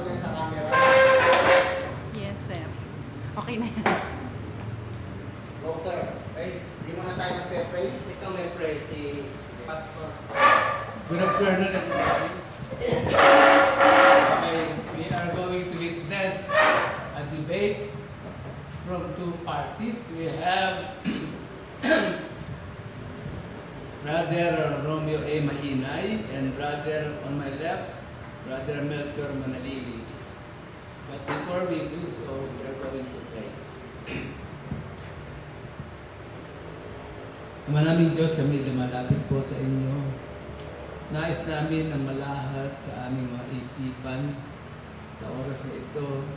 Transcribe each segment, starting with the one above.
dyan sa camera. Yes, sir. Okay na yan. Go, sir. Okay. Hindi mo na tayo magpe-pray. Ikaw may pray si Pastor. Good afternoon, everybody. Okay, we are going to witness a debate from two parties. We have Brother Romeo A. Mahinay and brother on my left, Brother Melchor Manalili. But before we do so, we are going to pray. Ama naming Diyos, kami lumalapit po sa inyo. Nais namin na malahad sa aming mga isipan sa oras na ito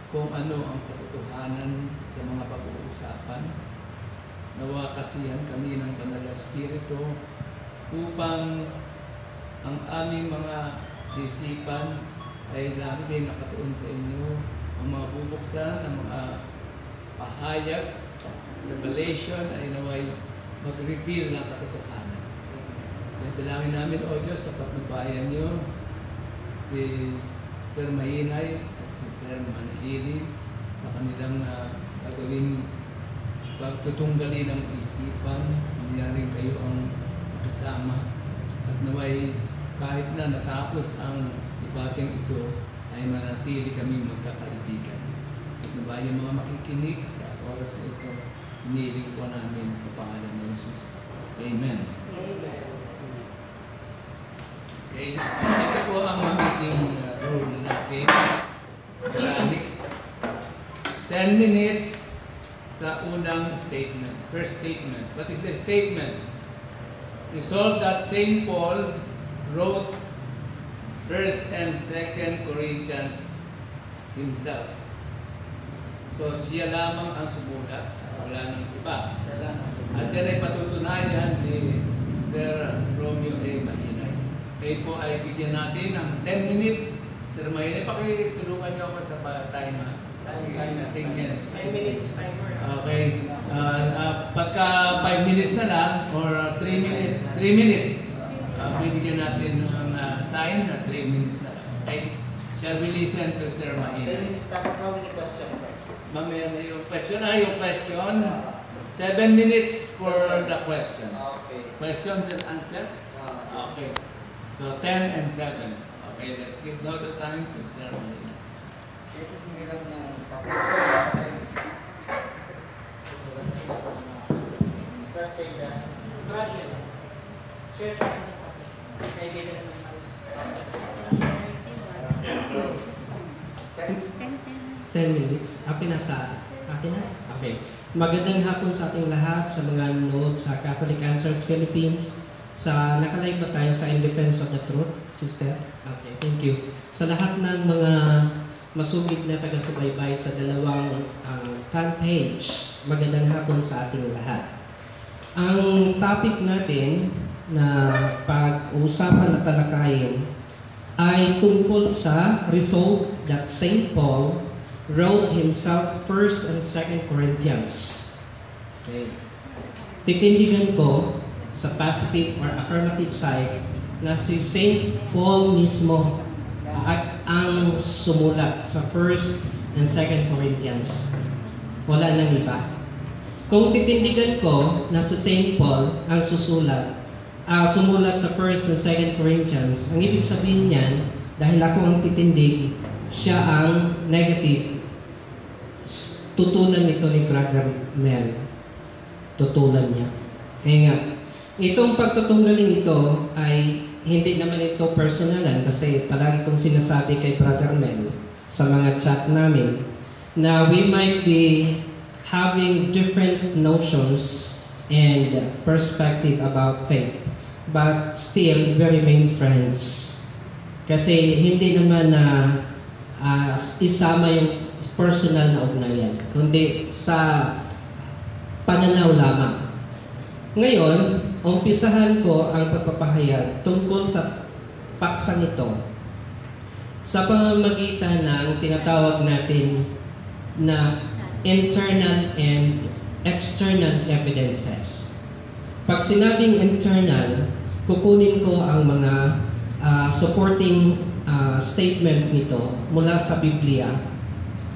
kung ano ang katotohanan sa mga pag-uusapan. Nawa kasihan kami ng Banal na Espiritu upang ang aming mga isipan ay lagi din nakatuon sa inyo, ang mga bubuksan, ang mga pahayag, revelation ay naway mag-reveal ng katotohanan. Kaya dalangin namin, O Diyos, tapat na bayan niyo, si Sir Mahinay at si Sir Manalili sa kanilang gagawing pagtutunggali ng isipan, mangyaring kayo ang kasama. At naway kahit na natapos ang debating ito, ay manatili kami magkakaibigan. At naway yung mga makikinig sa oras na ito, hinihiling po namin sa pangalan ni Jesus. Amen. Amen. Okay, ito po ang magiging rule natin. Mechanics. 10 minutes sa unang statement. First statement. What is the statement? Resolve that St. Paul wrote 1st and 2nd Corinthians himself. So siya lamang ang sumulat, wala nang iba. At yan ay patutunayan ni Sir Romeo A. Mahinay. Kayo po ay bigyan natin ng 10 minutes. Sir Mahinay, pakitulungan niyo ako sa timer. 10 minutes timer. Okay. Pagka 5 minutes na lang or 3 minutes, bibigyan natin ng sign na 3 minutes na lang. Okay? Shall we listen to Sir 10 Mahinay? minutes tapos how many questions, sir? Mamaya na yung question. 7 minutes for the questions. Okay. Questions and answer? Okay. So 10 and 7. Okay, let's give now the time to Sir Mahinay. Ito yung hirap ng papel. Start saying that. Share tayo ng kaibigan ng 10 minutes. Akin na sa akin na? Okay. Magandang hapon sa ating lahat, sa mga nanonood sa Catholic Answers Philippines. Nakalive ba tayo sa In Defense of the Truth, sister? Okay, thank you. Sa lahat ng mga masugid na taga-subaybay sa dalawang fan page, magandang hapon sa ating lahat. Ang topic natin na pag-uusapan at talakayin ay tungkol sa result that St. Paul wrote himself 1st and 2nd Corinthians. Okay. Titindigan ko sa positive or affirmative side na si St. Paul mismo ang sumulat sa 1st and 2nd Corinthians. Wala nang iba. Kung titindigan ko na si St. Paul ang sumulat sa 1st and 2nd Corinthians, ang ibig sabihin niyan, dahil ako ang titindig, siya ang negative. Tutulan nito ni Brother Mel. Tutulan niya. Kaya nga, itong pagtutunggalin ito ay hindi naman ito personalan kasi palagi kong sinasabi kay Brother Mel sa mga chat namin na we might be having different notions and perspective about faith, but still we remain friends. Kasi hindi naman na isama yung personal na ugnayan, kundi sa pananaw lamang. Ngayon, umpisahan ko ang pagpapahayag tungkol sa paksang ito sa pamamagitan ng tinatawag natin na internal and external evidences. Pag sinabing internal, kukunin ko ang mga supporting statement nito mula sa Biblia.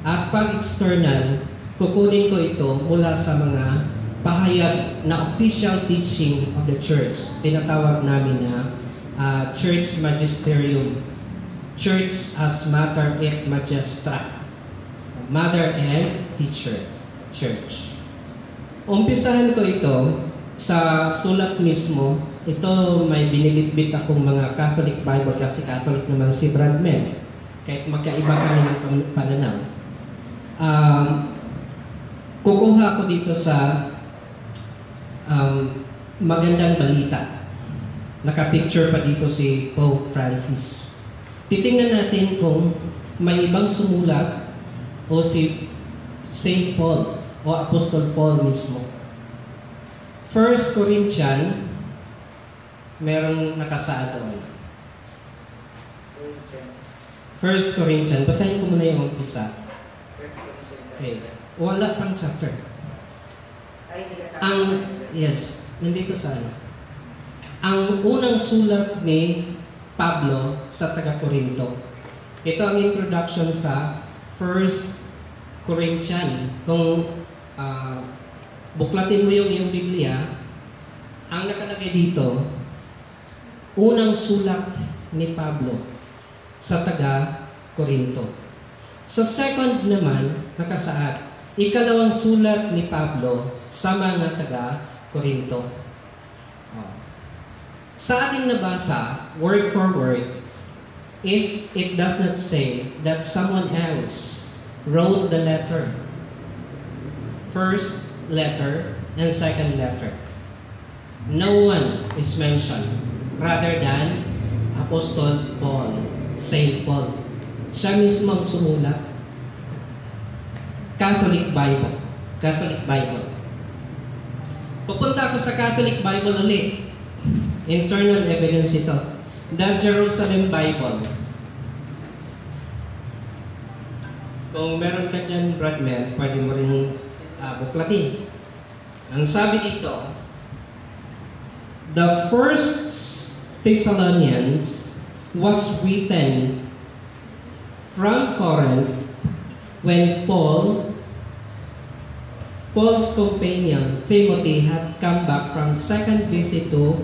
At pag external, kukunin ko ito mula sa mga pahayag na official teaching of the church. Tinatawag namin na church magisterium. Church as mater et magistra. Mother and teacher. Church. Umpisahan ko ito sa sulat mismo. Ito may binibitbit akong mga Catholic Bible kasi Catholic naman si Bradman. Kahit magkaiba kami ng pananaw. Kukuha ako dito sa magandang balita. Nakapicture pa dito si Pope Francis. Titingnan natin kung may ibang sumulat o si Saint Paul o Apostol Paul mismo. 1 Corinthians, merong nakasaad doon. 1 Corinthians, basahin ko muna yung umpisa. Okay. Wala pang chapter. Yes, nandito sa ano. Ang unang sulat ni Pablo sa taga-Corinto. Ito ang introduction sa 1 Corinthians. Kung buklatin mo yung iyong Biblia, ang nakalagay dito, unang sulat ni Pablo sa taga-Corinto. Sa second naman, nakasaad, ikalawang sulat ni Pablo sa mga taga-Corinto. Sa ating nabasa, word for word, it does not say that someone else wrote the letter. First letter and second letter. No one is mentioned rather than Apostle Paul, Saint Paul. Siya mismo ang sumulat. Catholic Bible. Catholic Bible. Pupunta ako sa Catholic Bible ulit. Internal evidence ito. The Jerusalem Bible. Kung meron ka dyan, Bradman, pwede mo rin buklatin. Ang sabi dito, the first Thessalonians was written from Corinth when Paul's companion Timothy had come back from second visit to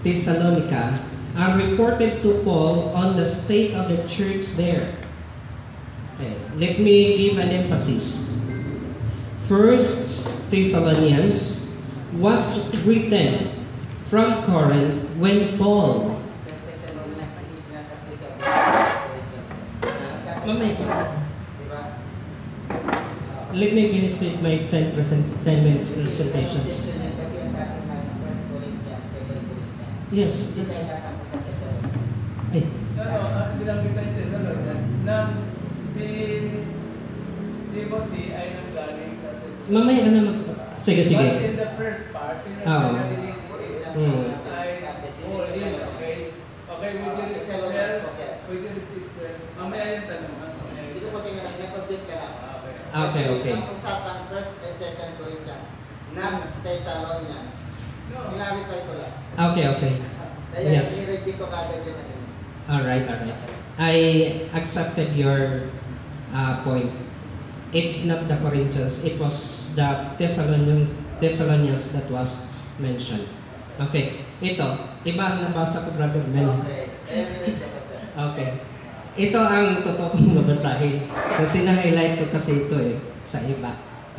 Thessalonica and reported to Paul on the state of the church there. Okay, let me give an emphasis. First Thessalonians was written from Corinth when Paul let me finish with my 10 minute presentations. Yes. Ay. Binanggit na yung Thessalonians na si Timothy ay nanggaling sa Thessalonians. Mamaya ka na Sige. But in the first part, ay Paul in, okay? Okay, we did it. Mamaya yung tanong. Dito po tingnan, nag-complete ka lang. Okay. Ang usapan, 1 and 2 Corinthians, not Thessalonians. Clarify ko lang. Okay. Kaya Yes. i-reject ko kagad yun. Alright. I accepted your point. It's not the Corinthians. It was the Thessalonians that was mentioned. Okay. Ito. Iba ang nabasa ko, Brother Ben. Okay. I-reject ko pa, sir. Okay. Ito ang totoo kong mabasahin. Kasi na-highlight ko kasi ito sa iba.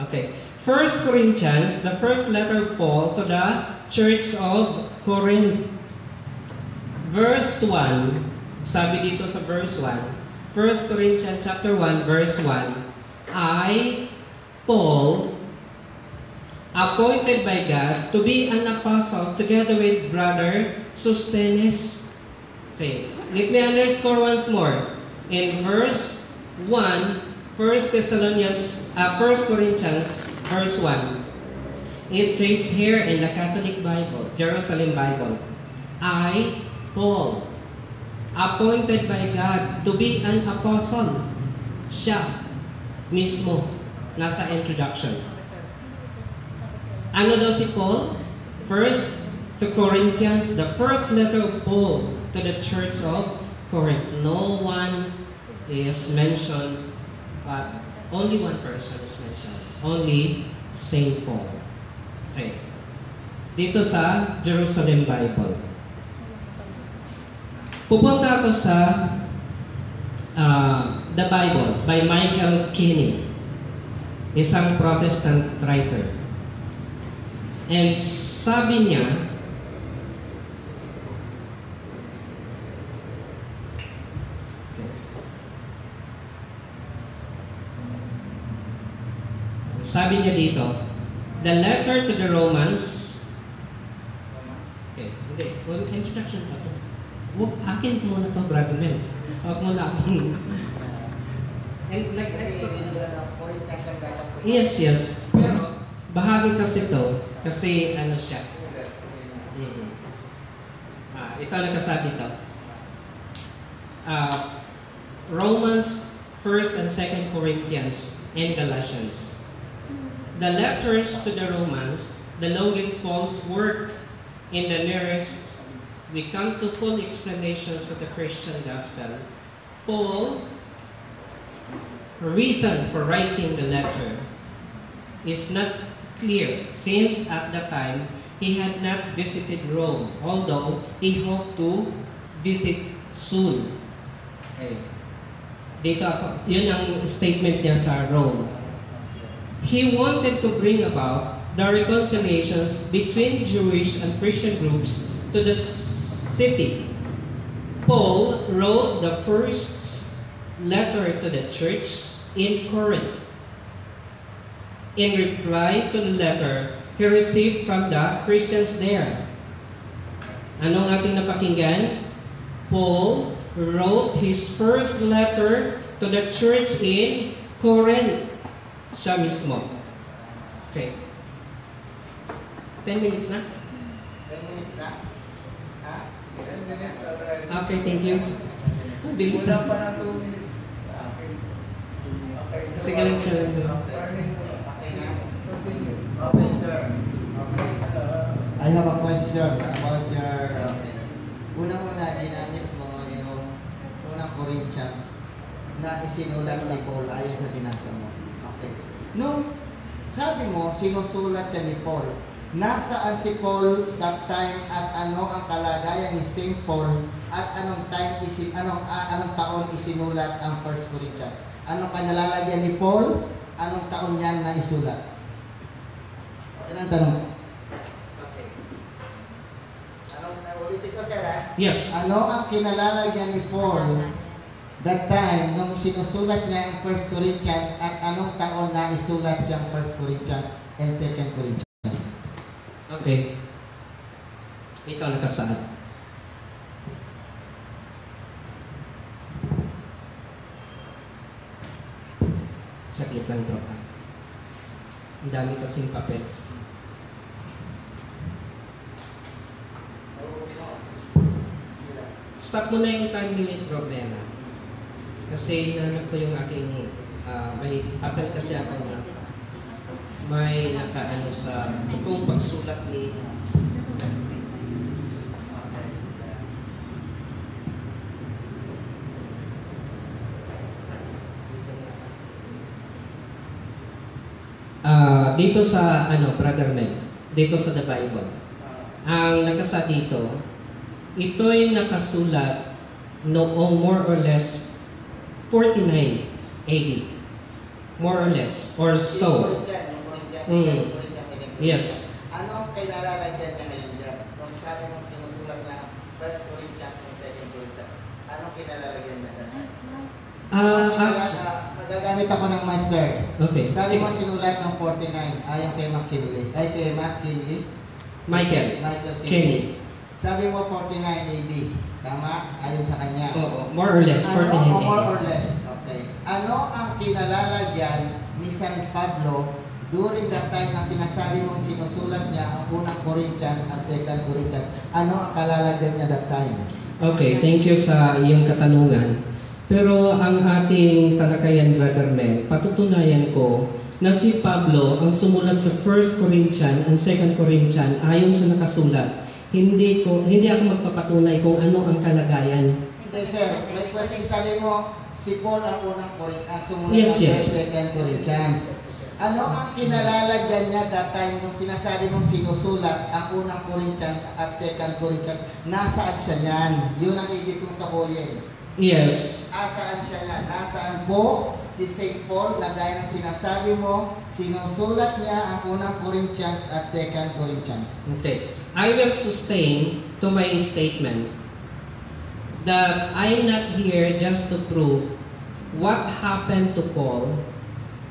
Okay. 1 Corinthians, the first letter of Paul to the Church of Corinth. Verse 1, sabi dito sa verse 1, 1 Corinthians chapter 1, verse 1, I, Paul, appointed by God to be an apostle together with brother Sosthenes. Okay, let me underscore once more. In verse 1, 1 Corinthians, verse 1, it says here in the Catholic Bible, Jerusalem Bible, I, Paul, appointed by God to be an apostle. Siya mismo, nasa introduction. Ano daw si Paul? First to Corinthians, the first letter of Paul to the church of Correct. No one is mentioned, but only one person is mentioned. Only Saint Paul. Okay. Dito sa Jerusalem Bible. Pupunta ako sa The Bible by Michael Kinney, isang Protestant writer. And sabi niya, dito, the letter to the Romans, okay, hindi, introduction pa ito. Akin muna ito, Brother Mel. Huwag mo na akong... Yes. Pero, bahagi kasi ito, kasi ano siya. Ito nakasabi ito. Romans, 1st and 2nd Corinthians, and Galatians. The letters to the Romans, the longest Paul's work, in the nearest we come to full explanations of the Christian gospel. Paul's reason for writing the letter is not clear, since at that time he had not visited Rome, although he hoped to visit soon. Okay. Dito ako, yun ang statement niya sa Rome. He wanted to bring about the reconciliations between Jewish and Christian groups to the city. Paul wrote the first letter to the church in Corinth. In reply to the letter he received from the Christians there. Anong ating napakinggan? Paul wrote his first letter to the church in Corinth. Siya mismo. Okay. 10 minutes na? 10 minutes na? Ha? Okay, thank you. Bilis na. pa na 2 minutes. Sige lang siya. Okay na? Okay, sir. Okay. I have a question about your... Okay. Una-una, ginamit mo yung unang Corinthians na isinulat ni Paul ayon sa binasa mo. Okay. Nung sabi mo, sinusulat niya ni Paul, nasaan si Paul that time at ano ang kalagayan ni Saint Paul at anong taon isinulat ang 1 Corinthians? Anong kanalalagyan ni Paul? Anong taon niyan na isulat? Yan ang tanong. Okay. Ulitin ko, sir, ha? Yes. Ano ang kinalalagyan ni Paul that time nung sinusulat niya ang 1 Corinthians at anong taon na isulat niya ang 1 Corinthians and 2 Corinthians? Okay. Ito ang nakasaad. Saglit lang ito. Ang dami kasing papel. Stop mo na yung time limit problema. Kasi nahanap ko yung aking, may papel kasi ako na may nakaano sa tukong pagsulat ni dito sa Brother Mel, dito sa The Bible. Ang nakasa dito, ito'y nakasulat noong more or less 49 AD. More or less, or so. Yes. Ano ang kailalagyan niya ngayon dyan? Kung sabi mong sinusulat na 1 Corinthians and 2 Corinthians, anong kinalalagyan niya dyan? Magagamit ako ng mic, sir. Okay. Sabi mo sinulat ng 49, ayon kay McKinley. Ay, kay McKinley? Michael Kinney. Sabi mo 49 AD. Tama? Ayon sa kanya. Oo, more or less, 49 AD. More or less. Okay. Ano ang kinalalagyan ni San Pablo during that time na sinasabi mong sinusulat niya ang unang Corinthians at 2 Corinthians? Ano ang kalalagyan niya that time? Okay, thank you sa iyong katanungan. Pero ang ating talakayan, Brother Mel, patutunayan ko na si Pablo ang sumulat sa 1 Corinthians and 2 Corinthians ayon sa nakasulat. Hindi ako magpapatunay kung ano ang kalagayan Hindi, sir. May question, sabi mo, si Paul ang unang ang sumulat Yes, ng yes. 2 Corinthians. Ano ang kinalalagyan niya that time nung sinasabi mong sinusulat ang unang Corinthians at 2 Corinthians? Nasaan siya niyan? Yun ang ibig kong takuyin. Yes. Asaan siya niyan? Nasaan po si St. Paul na gaya ng sinasabi mo, sinusulat niya ang unang Corinthians at 2 Corinthians? Okay. I will sustain to my statement that I am not here just to prove what happened to Paul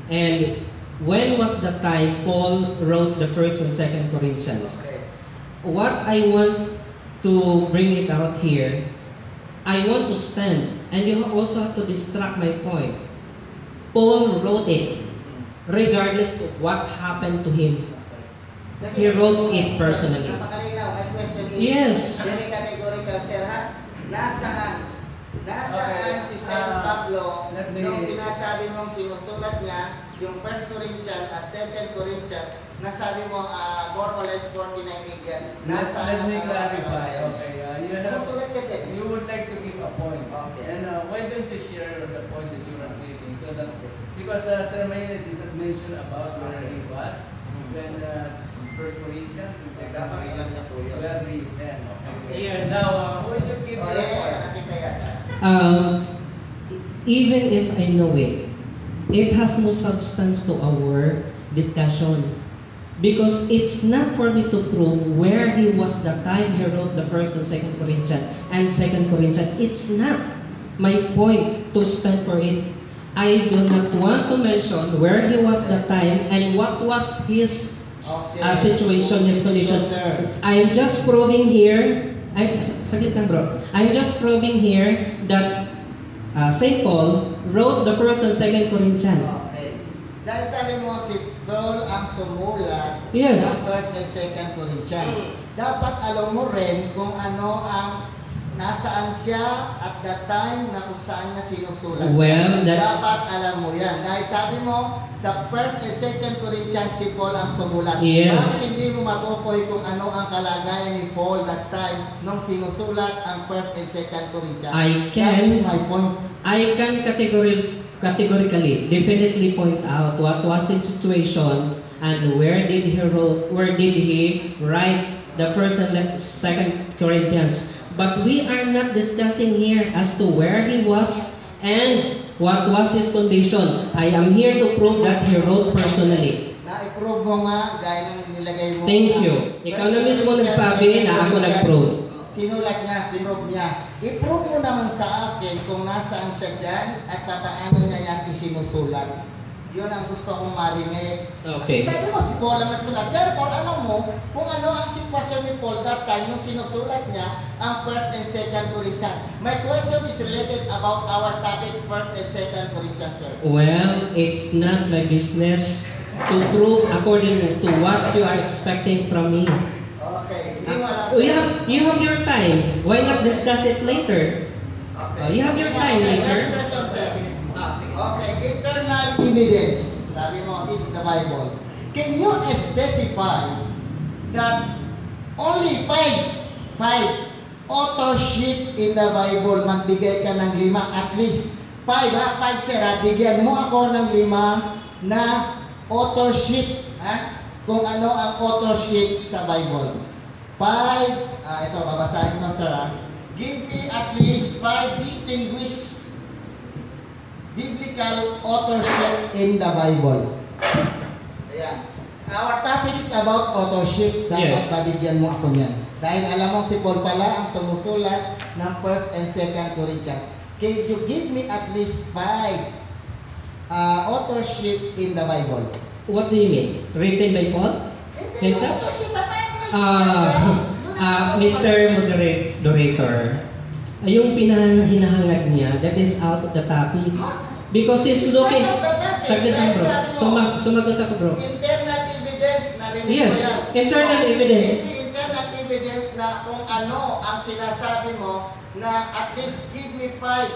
and when was the time Paul wrote the 1st and 2nd Corinthians. Okay. What I want to bring it out here, I want to stand, and you also have to distract my point. Paul wrote it regardless of what happened to him. He wrote it personally. Napakalinaw. My question is, Yes. very categorical, sir, ha? Nasaan si Saint Pablo nung sinasabi mong sinusulat niya yung 1 Corinthians at 2 Corinthians, nasabi mo more or less 49 million. Let me clarify. Okay. Sinusulat siya din. You would like to give a point. Okay. And why don't you share the point that you are making? So that, because Sir Maynard did not mention about where he was when 1 Corinthians and 2 Dapat ilang niya po yun. where he then. Okay. Yes. Now, would you give Oh, the yeah, point? nakita yan. Even if I know it, it has no substance to our discussion. Because it's not for me to prove where he was the time he wrote the 1st and 2nd Corinthians and 2nd Corinthians. It's not my point to stand for it. I do not want to mention where he was the time and what was his situation, his condition. Sir. I'm just proving here, saglit lang bro. I'm just proving here that St. Paul wrote the 1st and 2nd Corinthians. Okay. Sabi mo si Paul ang sumulat Yes. ng 1st and 2nd Corinthians. Dapat alam mo rin kung ano ang nasaan siya at the time na kung saan niya sinusulat. Well, Dapat alam mo yan. Dahil sabi mo, sa 1st and 2nd Corinthians si Paul ang sumulat. Yes. Bakit hindi mo matukoy kung ano ang kalagayan ni Paul that time nung sinusulat ang 1st and 2nd Corinthians? That is my point. I can categorically, definitely point out what was his situation and where did he write the 1st and 2nd Corinthians. But we are not discussing here as to where he was and what was his condition. I am here to prove that he wrote personally. Na-prove mo nga, gaya ng nilagay mo. Thank you. Ikaw na mismo nagsabi na ako nag-prove. Sinulat niya, pinrove niya. I-prove mo naman sa akin kung nasaan siya dyan at paano niya yan isinusulat. Yun ang gusto kong marinig. Okay. At sabi mo si Paul ang nagsulat. Therefore, alam mo kung ano ang sitwasyon ni Paul that time nung sinusulat niya ang 1st and 2nd Corinthians. My question is related about our topic 1st and 2nd Corinthians, sir. Well, it's not my business to prove according to what you are expecting from me. Okay. Hindi mo alam. You have your time. Why not discuss it later? Okay. You have your time Okay, later. next question, sir. Okay, internal evidence, sabi mo, is the Bible. Can you specify that only five authorship in the Bible, magbigay ka ng 5, at least 5, sir, bigyan mo ako ng 5 na authorship, kung ano ang authorship sa Bible. 5, ito, babasahin ko, sir, give me at least 5 distinguished biblical authorship in the Bible. Ayan. Our topic is about authorship. Dapat Yes. babigyan mo ako niyan. Dahil alam mo si Paul pala ang sumusulat ng 1st and 2nd Corinthians. Can you give me at least 5 authorship in the Bible? What do you mean? Written by Paul? Himself? Mr. Moderator, yung hinahangad niya, that is out of the topic. Because he's looking... Saglit lang bro. Sumagot ako bro. Internal evidence na rin Yes, mo yan. internal evidence. Hindi internal evidence na kung ano ang sinasabi mo na at least give me 5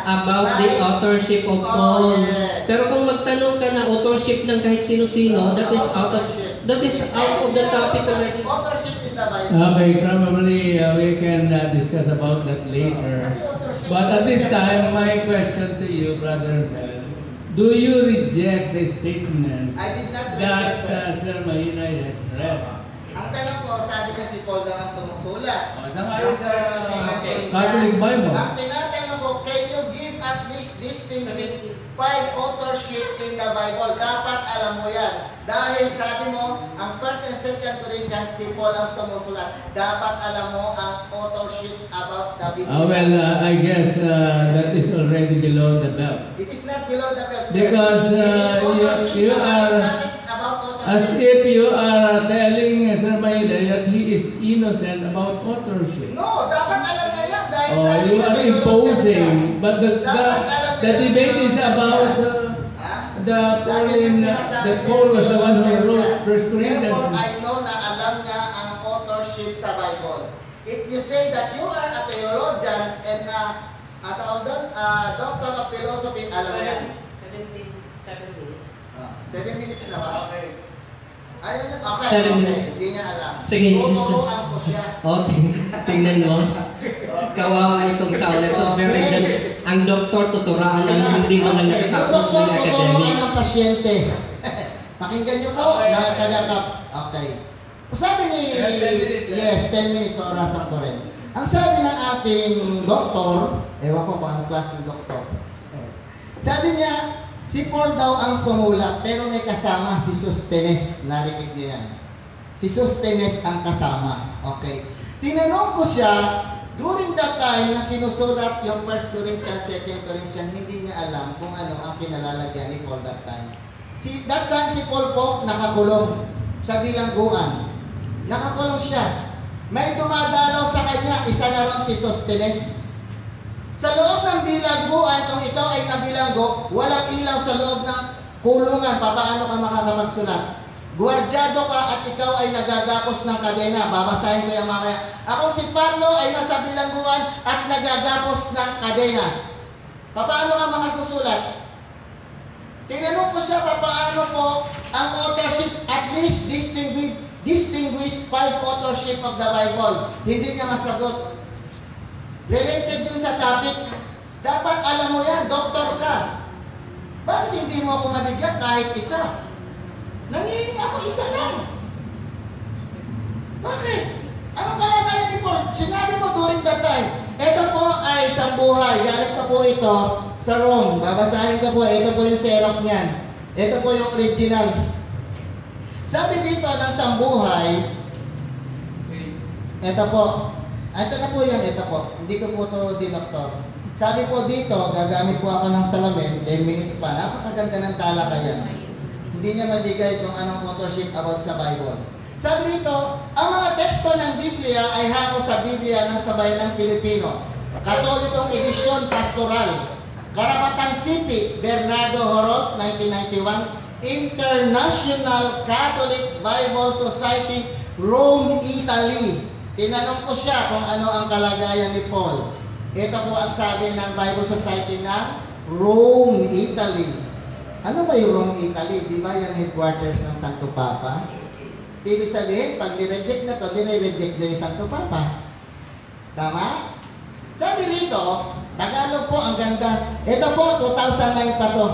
About the authorship of Paul. yes. Pero kung magtanong ka na authorship ng kahit sino-sino, that is out of the topic already. Authorship in the the Bible. Okay, probably we can discuss about that later. Kasi authorship. But at this time, my question to you, Brother Bell, do you reject the statements I did not that reject, sir. Sir Mahina has read? Ang tanong ko, sabi kasi Paul daw ang sumusulat. O, sa mga Yung first and second Corinthians. Catholic Bible. Ang tinatanong ko, can you give at least distinguish 5 authorship in the Bible? Dapat alam mo yan. Dahil sabi mo, ang first and second Corinthians, si Paul ang sumusulat. Dapat alam mo ang authorship about the Bible. I guess that is already below the belt. It is not below the belt, sir. Because It is authorship you are, mathematics about as authorship. if you are telling Sir Mahina that he is innocent about authorship. No, dapat alam na yan. Dahil Oh, sabi you mo, are theologian imposing. siya. But the debate is about Ha? the Paul was the one who wrote First Corinthians. Therefore, I know na alam niya ang authorship sa Bible. If you say that you are a theologian and doctor of philosophy, alam mo yan. 7 minutes. 7 minutes na ba? Okay. Ayun, okay. 7 minutes. Hindi niya alam. Sige, Tuturuan ko siya. Tingnan mo. Kawawa itong tao na ito. Very dense. Ang doktor tuturaan ng hindi mo na nakatapos ng academic. Tuturuan ng pasyente. Pakinggan niyo po, mga taga-kap. Okay. Sabi ni, yes, 10 minutes oras ang rin. Ang sabi ng ating doktor, ewan ko kung anong klaseng doktor. Sabi niya, si Paul daw ang sumulat, pero may kasama si Sosthenes. Narinig niyo yan. Si Sosthenes ang kasama. Okay. Tinanong ko siya, during that time na sinusulat yung 1 Corinthians, 2 Corinthians, hindi niya alam kung ano ang kinalalagyan ni Paul that time. That time si Paul po nakakulong sa bilangguan. Nakakulong siya. May dumadalaw sa kanya, isa na ron si Sosthenes. Sa loob ng bilangguan, kung ikaw ay nabilanggo, walang ilaw sa loob ng kulungan. Paano ka makakapagsulat? Guardyado ka at ikaw ay nagagapos ng kadena. Babasahin ko yung mamaya. Ako si Pablo ay nasa bilangguan at nagagapos ng kadena. Paano ka makasusulat? Tinanong ko siya paano po ang authorship, at least distinguish 5 authorship of the Bible. Hindi niya masagot. Related yun sa topic. Dapat alam mo yan, doktor ka. Bakit hindi mo ako manigyan kahit isa? Nangihingi ako isa lang. Bakit? Anong kalagayan ni Paul? Sinabi mo during that time. Ito po ay isang buhay. Galing pa po ito sa Rome. Babasahin ko po. Ito po yung Xerox niyan. Ito po yung original. Sabi dito ng sambuhay, ito po. Ito na po yan. Ito po. Hindi ko po ito dinoktor. Sabi po dito, gagamit po ako ng salamin, 10 minutes pa. Napakaganda ng talakayan. Hindi niya mabigay kung anong authorship about sa Bible. Sabi dito, ang mga teksto ng Biblia ay hango sa Biblia ng Sabayan ng Pilipino. Katolikong edisyon pastoral. Karapatan City, Bernardo Horot, 1991. International Catholic Bible Society, Rome, Italy. Tinanong ko siya kung ano ang kalagayan ni Paul. Ito po ang sabi ng Bible Society ng Rome, Italy. Ano ba yung Rome, Italy? Di ba yung headquarters ng Santo Papa? Ibig sabihin, pag nireject na ito, dinireject na yung Santo Papa. Tama? Sabi rito, Tagalog po, ang ganda. Ito po, 2009 pa to.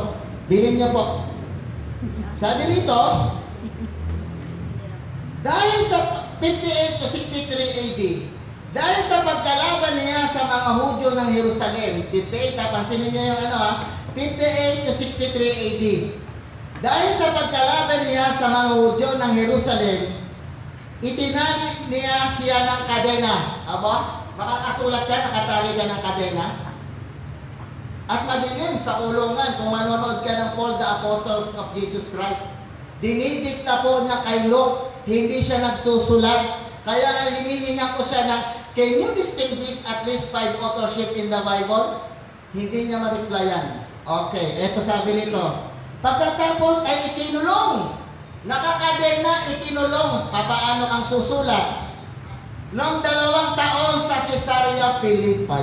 Bilhin niyo po. Sabi rito, dahil sa 58 to 63 AD, dahil sa pagkalaban niya sa mga Hudyo ng Jerusalem, 58, pansinin niyo yung 58 to 63 AD. Dahil sa pagkalaban niya sa mga Hudyo ng Jerusalem, itinali niya siya ng kadena. Aba, makakasulat ka, nakatali ka ng kadena. At madilim sa kulungan kung manonood ka ng Paul the Apostles of Jesus Christ. Dinidikta po niya kay Luke, hindi siya nagsusulat. Kaya nga hinihingan ko siya ng, can you distinguish at least 5 authorship in the Bible? Hindi niya ma-replyan. Okay, eto sabi nito. Pagkatapos ay ikinulong. Nakakadena, ikinulong. Papaano ang susulat? Noong 2 taon sa Caesarea Philippi.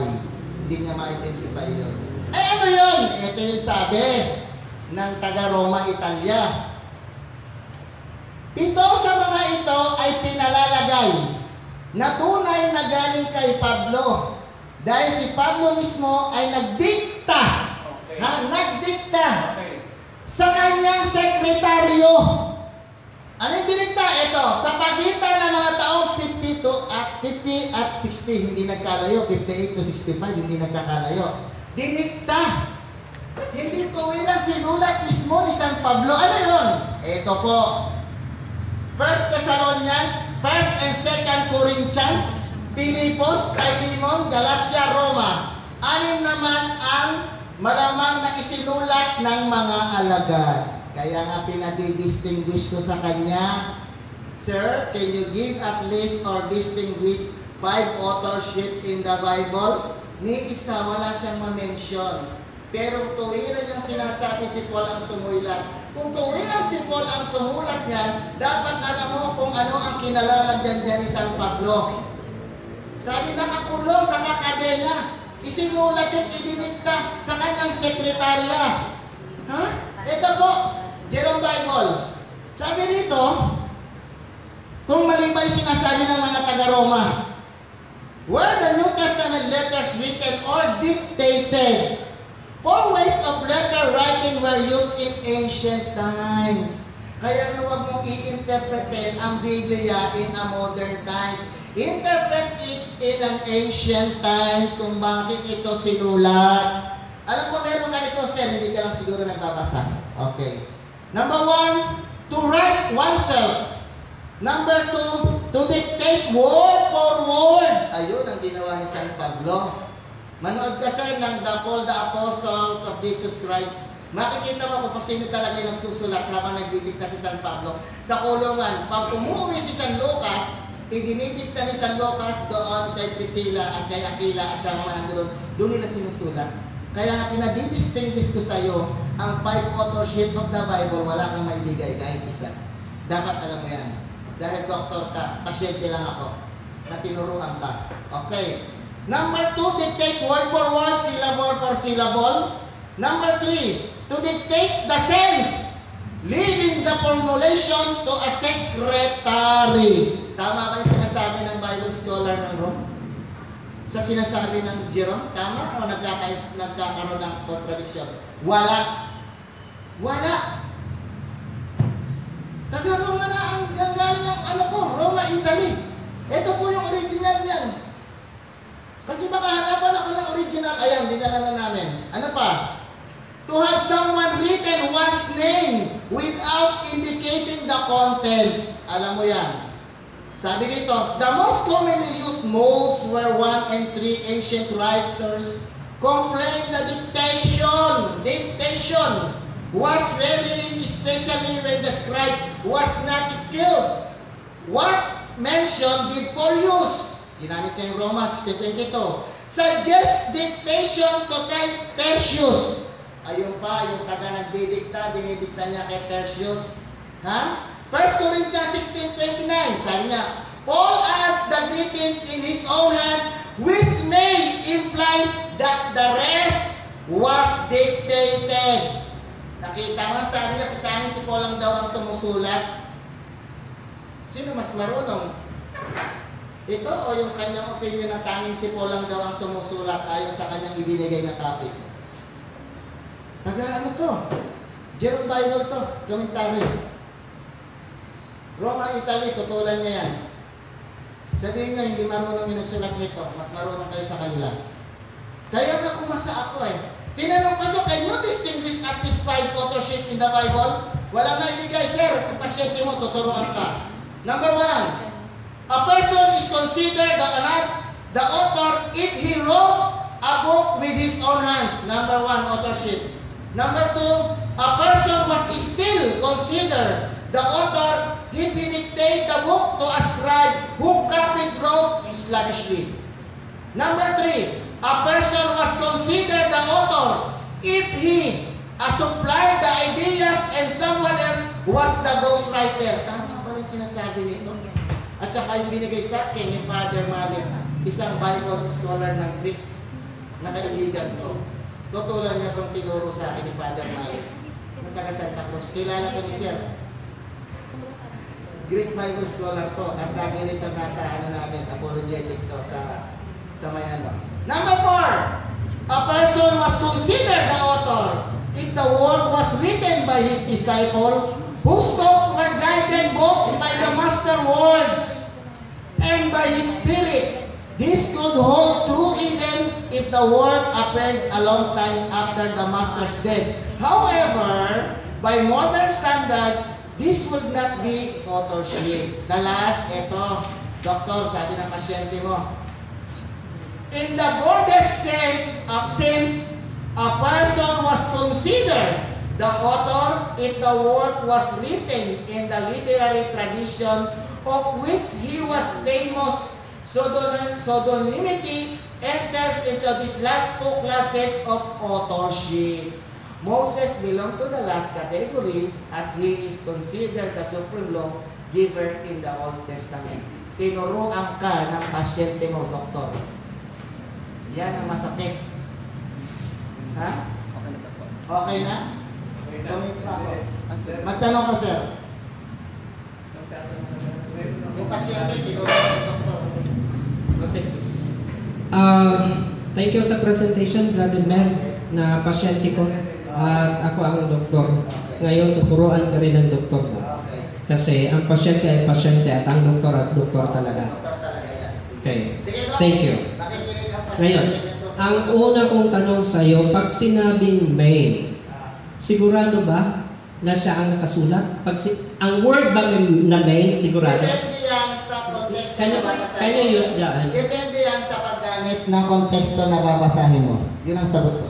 Hindi niya ma-identify yun. Eh ano yun? Ito yung sabi ng taga-Roma, Italia. 7 sa mga ito ay pinalalagay na tunay na galing kay Pablo. Dahil si Pablo mismo ay nagdikta, nagdikta sa kanyang sekretaryo. Ano yung dinikta? Ito, sa pagitan ng mga taong 50 at 60, hindi nagkalayo. 58 to 65, hindi nagkakalayo. Dinikta. Hindi tuwilang sinulat mismo ni San Pablo. Ano yun? Ito po. 1 Thessalonians, 1 and 2 Corinthians, Pilipos, Philemon, Galatia, Roma. Anim naman ang malamang na isinulat ng mga alagad. Kaya nga pinadi-distinguish ko sa kanya, Sir, can you give at least or distinguish 5 authorship in the Bible? Ni isa, wala siyang ma-mention. Pero tuwiran ang sinasabi si Paul ang sumulat. Kung tuwiran si Paul ang sumulat niyan, dapat alam mo kung ano ang kinalalagyan dyan ni San Pablo. Sabi, nakakulong, nakakadena. Isinulat yung idinikta sa kanyang sekretarya. Ha? Ito po, Jerome Bible. Sabi rito, kung mali ba yung sinasabi ng mga taga-Roma, were the New Testament letters written or dictated? 4 ways of letter writing were used in ancient times. Kaya huwag mong i-interpretin ang Biblia in a modern times. Interpret it in an ancient times kung bakit ito sinulat. Alam ko meron ka nito, sir, hindi ka lang siguro nagbabasa. Okay. Number 1, to write oneself. Number 2, to dictate word for word. Ayun ang ginawa ni San Pablo. Manood ka, sir, ng Paul the Apostles of Jesus Christ. Makikita mo kung sino talaga yung nagsusulat habang nagdidikta si San Pablo. Sa kulungan, pag umuwi si San Lucas, idinidikta ni San Lucas doon kay Priscilla at kay Aquila at saka manandun. Doon nila sinusulat. Kaya nga pinadidistinguish ko sa iyo, ang 5 authorship of the Bible, wala kang maibigay kahit isa. Dapat alam mo yan. Dahil doktor ka, pasyente lang ako. Na tinuruan ka. Okay. Number 2, dictate word for word, syllable for syllable. Number 3, to dictate the sense, leaving the formulation to a secretary. Tama ba yung sinasabi ng Bible scholar ng Rome? Sa sinasabi ng Jerome, tama o nagkakaroon ng contradiction? Wala. Wala. Taga-Roma na ang galing ng Roma, Italy. Ito po yung original niyan. Kasi baka hanapan ako ng original. Ayan, dinala na namin. Ano pa? To have someone written one's name without indicating the contents. Alam mo yan. Sabi dito, the most commonly used modes were 1 and 3 ancient writers complained the dictation was very, especially when the scribe was not skilled. What mention did Paul use? Ginamit niya yung Romans 16:22. Suggest dictation to Tertius. Ayun pa, yung taga nagdidikta, dinidikta niya kay Tertius. Ha? 1 Corinthians 16:29, sabi niya, Paul adds the greetings in his own hands, which may imply that the rest was dictated. Nakita mo, sabi niya, tanging si Paul lang daw ang sumusulat. Sino mas marunong? Ito o yung kanyang opinion na tanging si Paul lang daw ang sumusulat ayon sa kanyang ibinigay na topic? Taga ano to? Jerome Bible to, commentary. Roma, Italy, tutulan niya yan. Sabihin niya, hindi marunong yung nagsulat nito, mas marunong kayo sa kanila. Kaya nga kumasa ako eh. Tinanong ko, so can you distinguish at least 5 authorship in the Bible? Walang naibigay, sir. Kung pasyente mo, tuturuan ka. Number 1, a person is considered the author if he wrote a book with his own hands. Number 1, authorship. Number 2, a person was still considered the author if he dictated the book to a scribe who copied wrote slavishly. Number 3, a person was considered the author if he supplied the ideas and someone else was the ghostwriter. Tama ba yung sinasabi nito? At saka yung binigay sa akin ni Father Malik, isang Bible scholar ng Greek na kaibigan ko. Tutulan niya kung tinuro sa akin ni Father Malik ng taga Santa Cruz. Kilala ko ni Sir. Greek Bible scholar to at lagi rin ito nasa namin, apologetic to sa may ano. Number 4, a person was considered the author if the word was written by his disciple, whose thoughts were guided both by the master words and by his spirit. This could hold true even if the word appeared a long time after the master's death. However, by modern standard, this would not be authorship. The last, ito, doktor, sabi ng pasyente mo, in the broadest sense, a person was considered the author if the work was written in the literary tradition of which he was famous. Pseudonymity enters into these last two classes of authorship. Moses belonged to the last category as he is considered the supreme law giver in the Old Testament. Tinuruan ka ng pasyente mo, doktor. Yan ang masakit. Ha? Okay na? Tumingin sa ako. Magtanong ko, sir. Yung pasyente, tinuruan ng doktor. Okay. Thank you sa presentation, Brother Mel, na pasyente ko. At ako ang doktor. Ngayon, tuturuan ka rin ng doktor mo. Okay. Kasi ang pasyente ay pasyente at ang doktor at doktor talaga. Doktor talaga yan. Okay. Sige, Dok. Thank you. Nakikinig ang pasyente. Ngayon, ang una kong tanong sa iyo, pag sinabing may, sigurado ba na siya ang nakasulat? Ang word ba na may, sigurado? Depende yan sa konteksto Can na babasahin you mo. use that? Depende yan sa paggamit ng konteksto na babasahin mo. Yun ang sagot ko.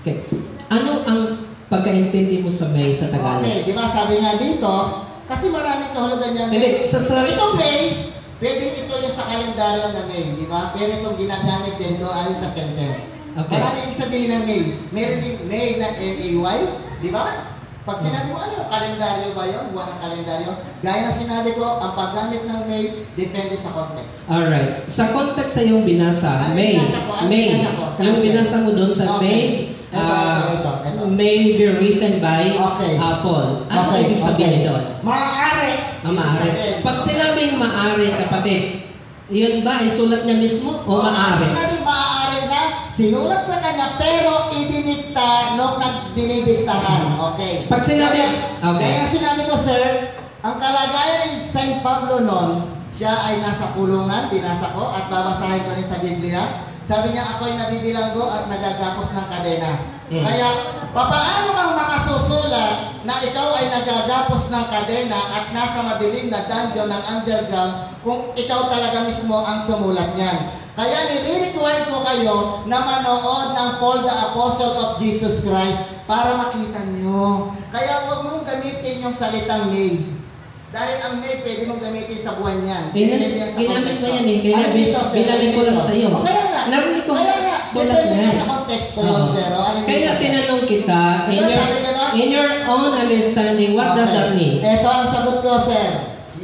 Okay. Ano ang pagkaintindi mo sa may sa Tagalog? Okay, di ba sabi nga dito, kasi maraming kahulugan yan. Hindi, sa Itong May, pwedeng ito yung sa kalendaryo na May, di ba? Pero itong ginagamit din doon ayon sa sentence. Okay. Maraming ibig sabihin ng May. Meron din May na M-A-Y, di ba? Pag sinabi mo, ano, kalendaryo ba yun? Buwan ng kalendaryo? Gaya na sinabi ko, ang paggamit ng May, depende sa context. Alright. Sa context sa iyong binasa, Ano May, binasa ko? Ano May, binasa ko? Saan yung siya? binasa mo doon sa Okay. May, Ito. may be written by Okay. Paul. Ano ibig sabihin doon? Maaari. Maaari. Pag sinabing maaari, kapatid, yun ba ay sulat niya mismo o maaari? Sinabing maaari na sinulat sa kanya pero idinikta nung nagdinidiktahan. Okay. Pag sinabi, okay. Kaya sinabi ko, sir, ang kalagayan ni Saint Pablo noon, siya ay nasa kulungan, binasa ko, at babasahin ko rin sa Biblia. Sabi niya, ako'y nabibilanggo at nagagapos ng kadena. Kaya, papaano kang makasusulat na ikaw ay nagagapos ng kadena at nasa madilim na dungeon ng underground kung ikaw talaga mismo ang sumulat niyan? Kaya nire-require ko kayo na manood ng Paul the Apostle of Jesus Christ para makita nyo. Kaya huwag mong gamitin yung salitang may. Dahil ang may pwede mong gamitin sa buwan yan. Ginamit mo yan eh. Kaya binalik ko lang sa iyo. Kaya nga. Narinig ko Kaya nga. sulat Depende niya. nga sa konteksto yun, sir. Kaya tinanong kita, in your own understanding, what does that mean? Ito ang sagot ko, sir.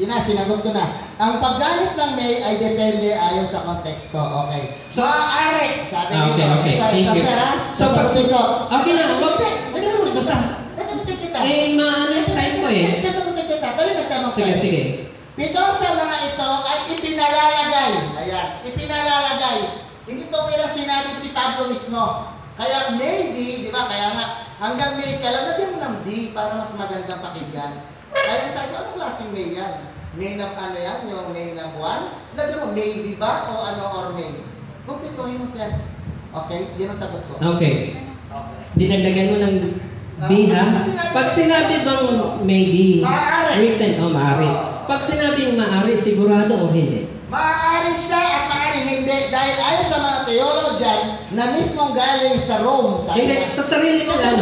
Yun na, sinagot ko na. Ang paggamit ng may ay depende ayon sa konteksto. Okay. So, maaari. Sabi dito. Okay. Thank Ito, you. sir, ha? So, pag okay na, Sasagutin basta. Sasagutin kita. Maano yung time ko eh. Sasagutin kita. Tuloy nagtanong Sige, sa'yo. sige. Pito sa mga ito ay ipinalalagay. Ayan, ipinalalagay. Hindi to kailang sinabi si Pablo mismo. Kaya maybe, di ba, kaya nga, hanggang may kailan, lagyan mo ng D para mas magandang pakinggan. Kaya sabi ko, anong klaseng may yan? May ng ano yan, yung may ng buwan? Lagyan mo, maybe ba o ano or may? Kumpituhin mo siya. Okay, yun ang sagot ko. Okay. Okay. Dinagdagan mo ng B, ha? Pag sinabi bang maybe, Maaari. written, maaari. Pag sinabing maaari, sigurado o hindi? Maaaring siya at maaaring hindi dahil ayon sa mga theologian na mismong galing sa Rome. Hindi, sa sarili ko lang.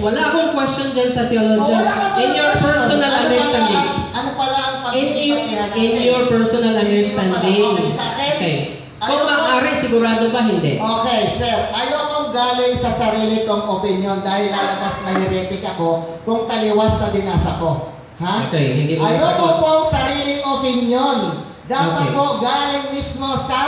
Wala akong question dyan sa theologians. In your personal understanding. Ano pala ang In your personal understanding. Okay. Kung maaari, sigurado ba hindi? Okay, sir. Ayokong galing sa sarili kong opinion dahil lalabas na heretic ako kung taliwas sa binasa ko. Ha? Okay, hindi mo Ayoko sagot. pong sariling opinion. Dapat Okay. po galing mismo sa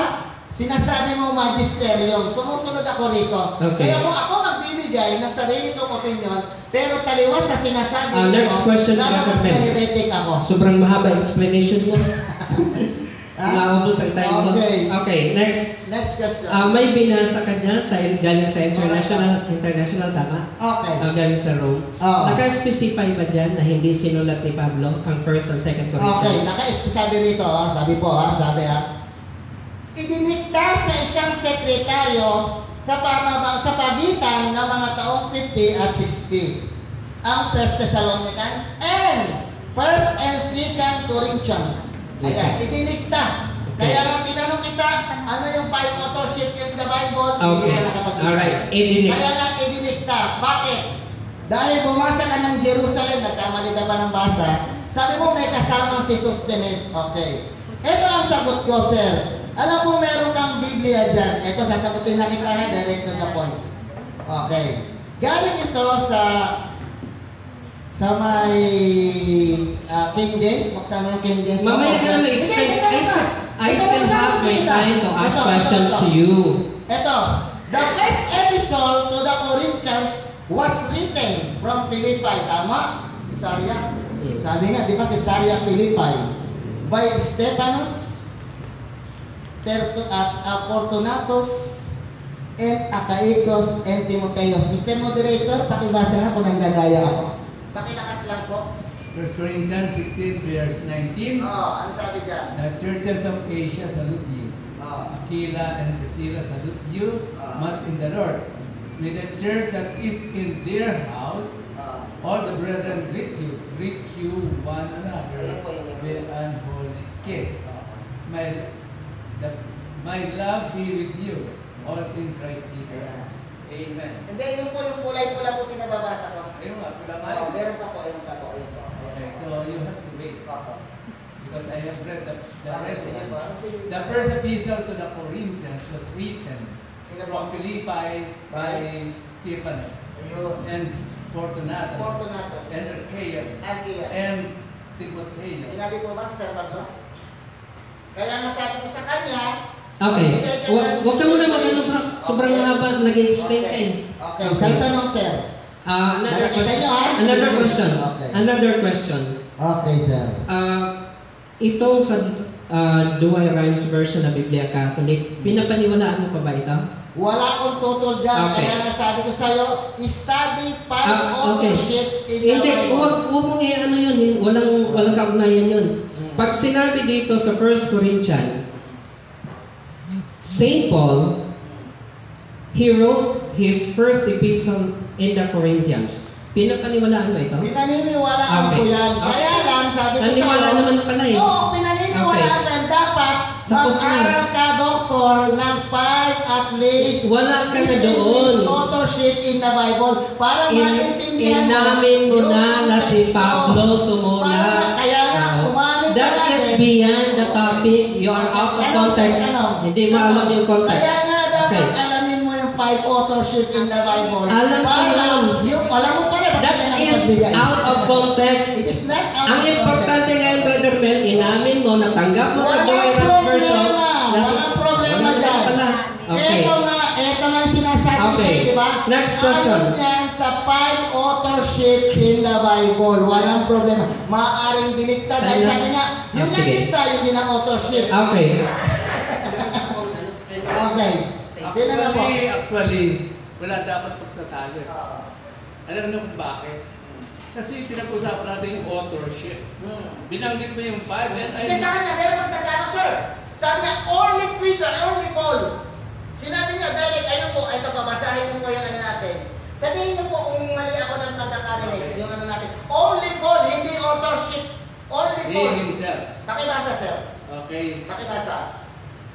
Sinasabi mo magisterium. Sumusunod ako rito. Okay. Kaya kung ako magbibigay ng sarili kong opinion, pero taliwas sa sinasabi Next question, lalabas Brother na Ben. heretic ako. Sobrang mahaba explanation mo. Ha? Naubos ang time mo. Okay. Okay, next. Next question. May binasa ka dyan galing sa international, tama? Okay. Galing sa Rome. Oo. Naka-specify ba dyan na hindi sinulat ni Pablo ang 1st and 2nd Okay, Corinthians? sabi rito, sabi po, sabi idinikta sa isang sekretaryo sa pagitan ng mga taong 50 at 60 ang 1 Thessalonican and 1st and 2nd Corinthians. Ayan, idinikta. Kaya nga tinanong kita, ano yung 5 authorship in the Bible? Hindi Okay. ka nakapagkita. Alright, idinikta. Kaya nga idinikta. Bakit? Dahil bumasa ka ng Jerusalem, nagkamali ka pa ng basa, sabi mo may kasamang si Sosthenes. Okay. Ito ang sagot ko, sir. Alam kong meron kang Biblia dyan. Ito, sasagutin na kita, direct to the point. Okay. Galing ito sa may King James. Buksan mo yung King James. Mamaya ka na mag-explain. I still have my time to ask questions to you. Ito. The first epistle to the Corinthians was written from Philippi. Tama? Caesarea. Sabi nga, di ba Caesarea Philippi? By Stephanas, Fortunatus, and Achaicus, and Timotheus. Mr. Moderator, pakibasa nga kung nanggagaya ako. Pakilakas lang po. 1 Corinthians 16 verse 19. Ano sabi dyan? The churches of Asia salute you. Aquila and Priscilla salute you much in the Lord. With the church that is in their house, all the brethren greet you one another with an holy kiss. My love be with you, all in Christ Jesus. Amen. Hindi, yun po yung kulay-pula po pinababasa ko. Ayun nga, kulamay. Meron pa po, ayun pa po. Okay, so you have to wait. Because I have read the rest. Sige po. The first epistle to the Corinthians was written Sino po? from Philippi by Stephanas Ayun. and Fortunatus Fortunatus. and Archaeus Agias. and Timotheus. Sinabi po ba sa Sir Pablo? Kaya nga sabi ko sa kanya, Okay. Huwag ka muna mag-ano pa. Sobrang haba. Nag-explain ka eh. Okay, sa tanong, sir. Another Nakikita question. nyo, ha? Another question. Okay. Another question. Okay, sir. Itong sa Douay Rhymes version ng Biblia Catholic, pinapaniwalaan mo pa ba ito? Wala akong tutol dyan. Okay. Kaya nga sabi ko sa'yo, study five Okay. authorship in the Hindi, Bible. huwag mong i-ano yun. Walang kaugnayan yun. Pag sinabi dito sa 1 Corinthians, St. Paul, he wrote his first epistle in the Corinthians. Pinapaniwalaan mo ito? Pinaniniwalaan ko Okay. yan. Kaya lang, sabi ko Naniwala sa'yo, naman pala eh. Oo, pinaniniwalaan ko yan. Dapat Tapos mag-aral ka, doktor, ng 5 at least. Wala ka na distinguished doon. authorship in the Bible para maintindihan Inamin mo yung na si context Pablo ko. Sumona. Kaya nga, umamin ka That na is eh. beyond the topic. You are out of context. Hindi mo alam yung context. Kaya nga dapat Okay. alamin mo yung 5 authorship in the Bible. Alam ko yun. Alam mo pala. That is out of context. It is not out Ang of importante context. ngayon, Brother Mel, inamin mo, natanggap mo sa Douay Walang Rhymes version. problema. Walang problema Wala dyan. pala. Okay. Ito nga yung sinasabi ko Okay. sa'yo, di ba? Next question. Ayon yan sa 5 authorship in the Bible. Walang problema. Maaaring dinikta. Dahil Ayun. sabi nga, yung Sige. nagdikta, yung din ang authorship. Okay. Okay. Sino na po? Actually, wala dapat pagtatalo. Alam niyo kung bakit? Kasi pinag-usapan natin yung authorship. Binanggit mo yung 5 and Kasi sa kanya, meron magtatalo, sir. Sabi niya, only figure, only fall. Sinabi niya, direct, ayun po, ito pa, basahin mo po yung ano natin. Sabihin niyo po kung mali ako ng pagkakarinig, yung ano natin. Only fall, hindi authorship. Only he fall. himself. Pakibasa, sir. Okay. Pakibasa.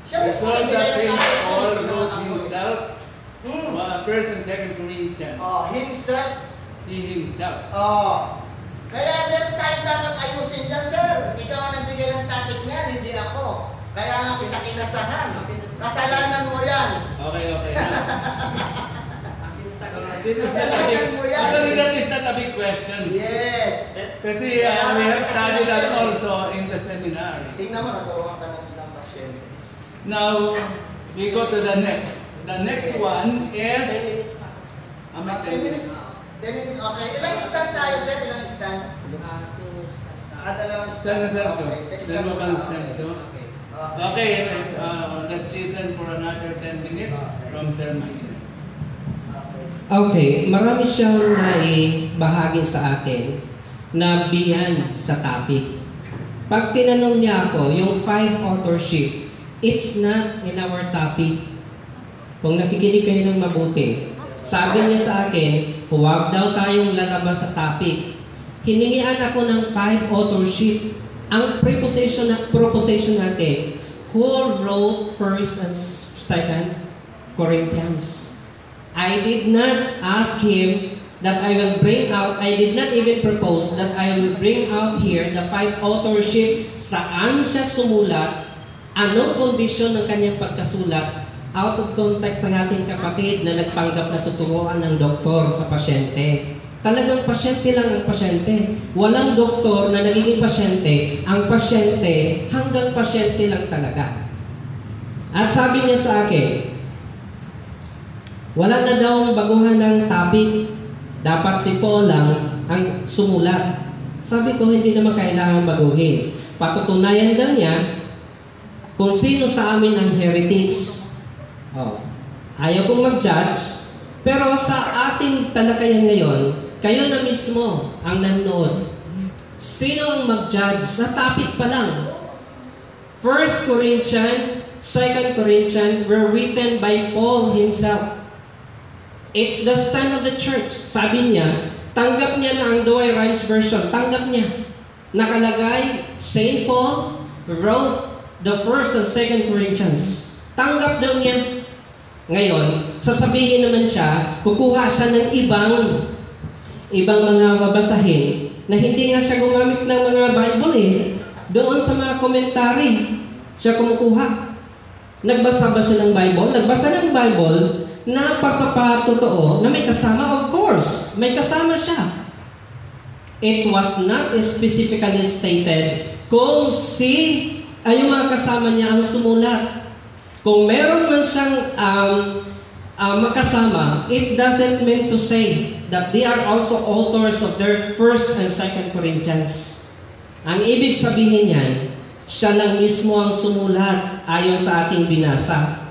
It's not that St. Paul wrote himself. himself. 1 and 2 Corinthians. Oh, himself. He himself. Oh. Kaya meron tayong dapat ayusin dyan, sir. Ikaw ang nagbigay ng topic niyan, hindi ako. Kaya nga kita kinasahan. Kasalanan mo yan. Okay. This is not a big, actually that is not a big question. Yes. Kasi we have studied that also in the seminary. Tingnan mo, nagkaroon ka ng pasyente. Now, We go to the next. The next one is... 10 minutes. 10 minutes, okay. Ilang stand tayo, sir? Ilang stand? Dalawang Stand na, sir. Okay. Dalawa bang stand ito? Okay, let's listen for another 10 minutes from Sir Mahina. Okay, marami siyang naibahagi sa atin na beyond sa topic. Pag tinanong niya ako, yung 5 authorship, it's not in our topic. Kung nakikinig kayo ng mabuti, sabi niya sa akin, huwag daw tayong lalabas sa topic. Hiningian ako ng 5 authorship. Ang proposition natin, who wrote 1st and 2nd Corinthians? I did not ask him that I will bring out, I did not even propose that I will bring out here the 5 authorship, saan siya sumulat, anong kondisyon ng kanyang pagkasulat, out of context ang ating kapatid na nagpanggap na tuturuan ng doktor sa pasyente. Talagang pasyente lang ang pasyente. Walang doktor na nagiging pasyente. Ang pasyente, hanggang pasyente lang talaga. At sabi niya sa akin, wala na daw baguhan ng topic. Dapat si Paul lang ang sumulat. Sabi ko, hindi naman kailangan baguhin. Patutunayan daw niya kung sino sa amin ang heretics. Ayaw kong mag-judge, pero sa ating talakayan ngayon, kayo na mismo ang nanood. Sino ang mag-judge? Sa topic pa lang. 1 Corinthians, 2 Corinthians were written by Paul himself. It's the stand of the church. Sabi niya, tanggap niya na ang Douay Rhymes version. Tanggap niya. Nakalagay, St. Paul wrote the 1st and 2nd Corinthians. Tanggap daw niya. Ngayon, sasabihin naman siya, kukuha siya ng ibang mga babasahin na hindi nga siya gumamit ng mga Bible Doon sa mga komentary, siya kumukuha. Nagbasa ba siya ng Bible? Nagbasa ng Bible na pagpapatotoo na may kasama, of course. May kasama siya. It was not specifically stated kung yung mga kasama niya ang sumulat. Kung meron man siyang makasama, it doesn't mean to say that they are also authors of their 1st and 2nd Corinthians. Ang ibig sabihin niyan, siya lang mismo ang sumulat ayon sa ating binasa.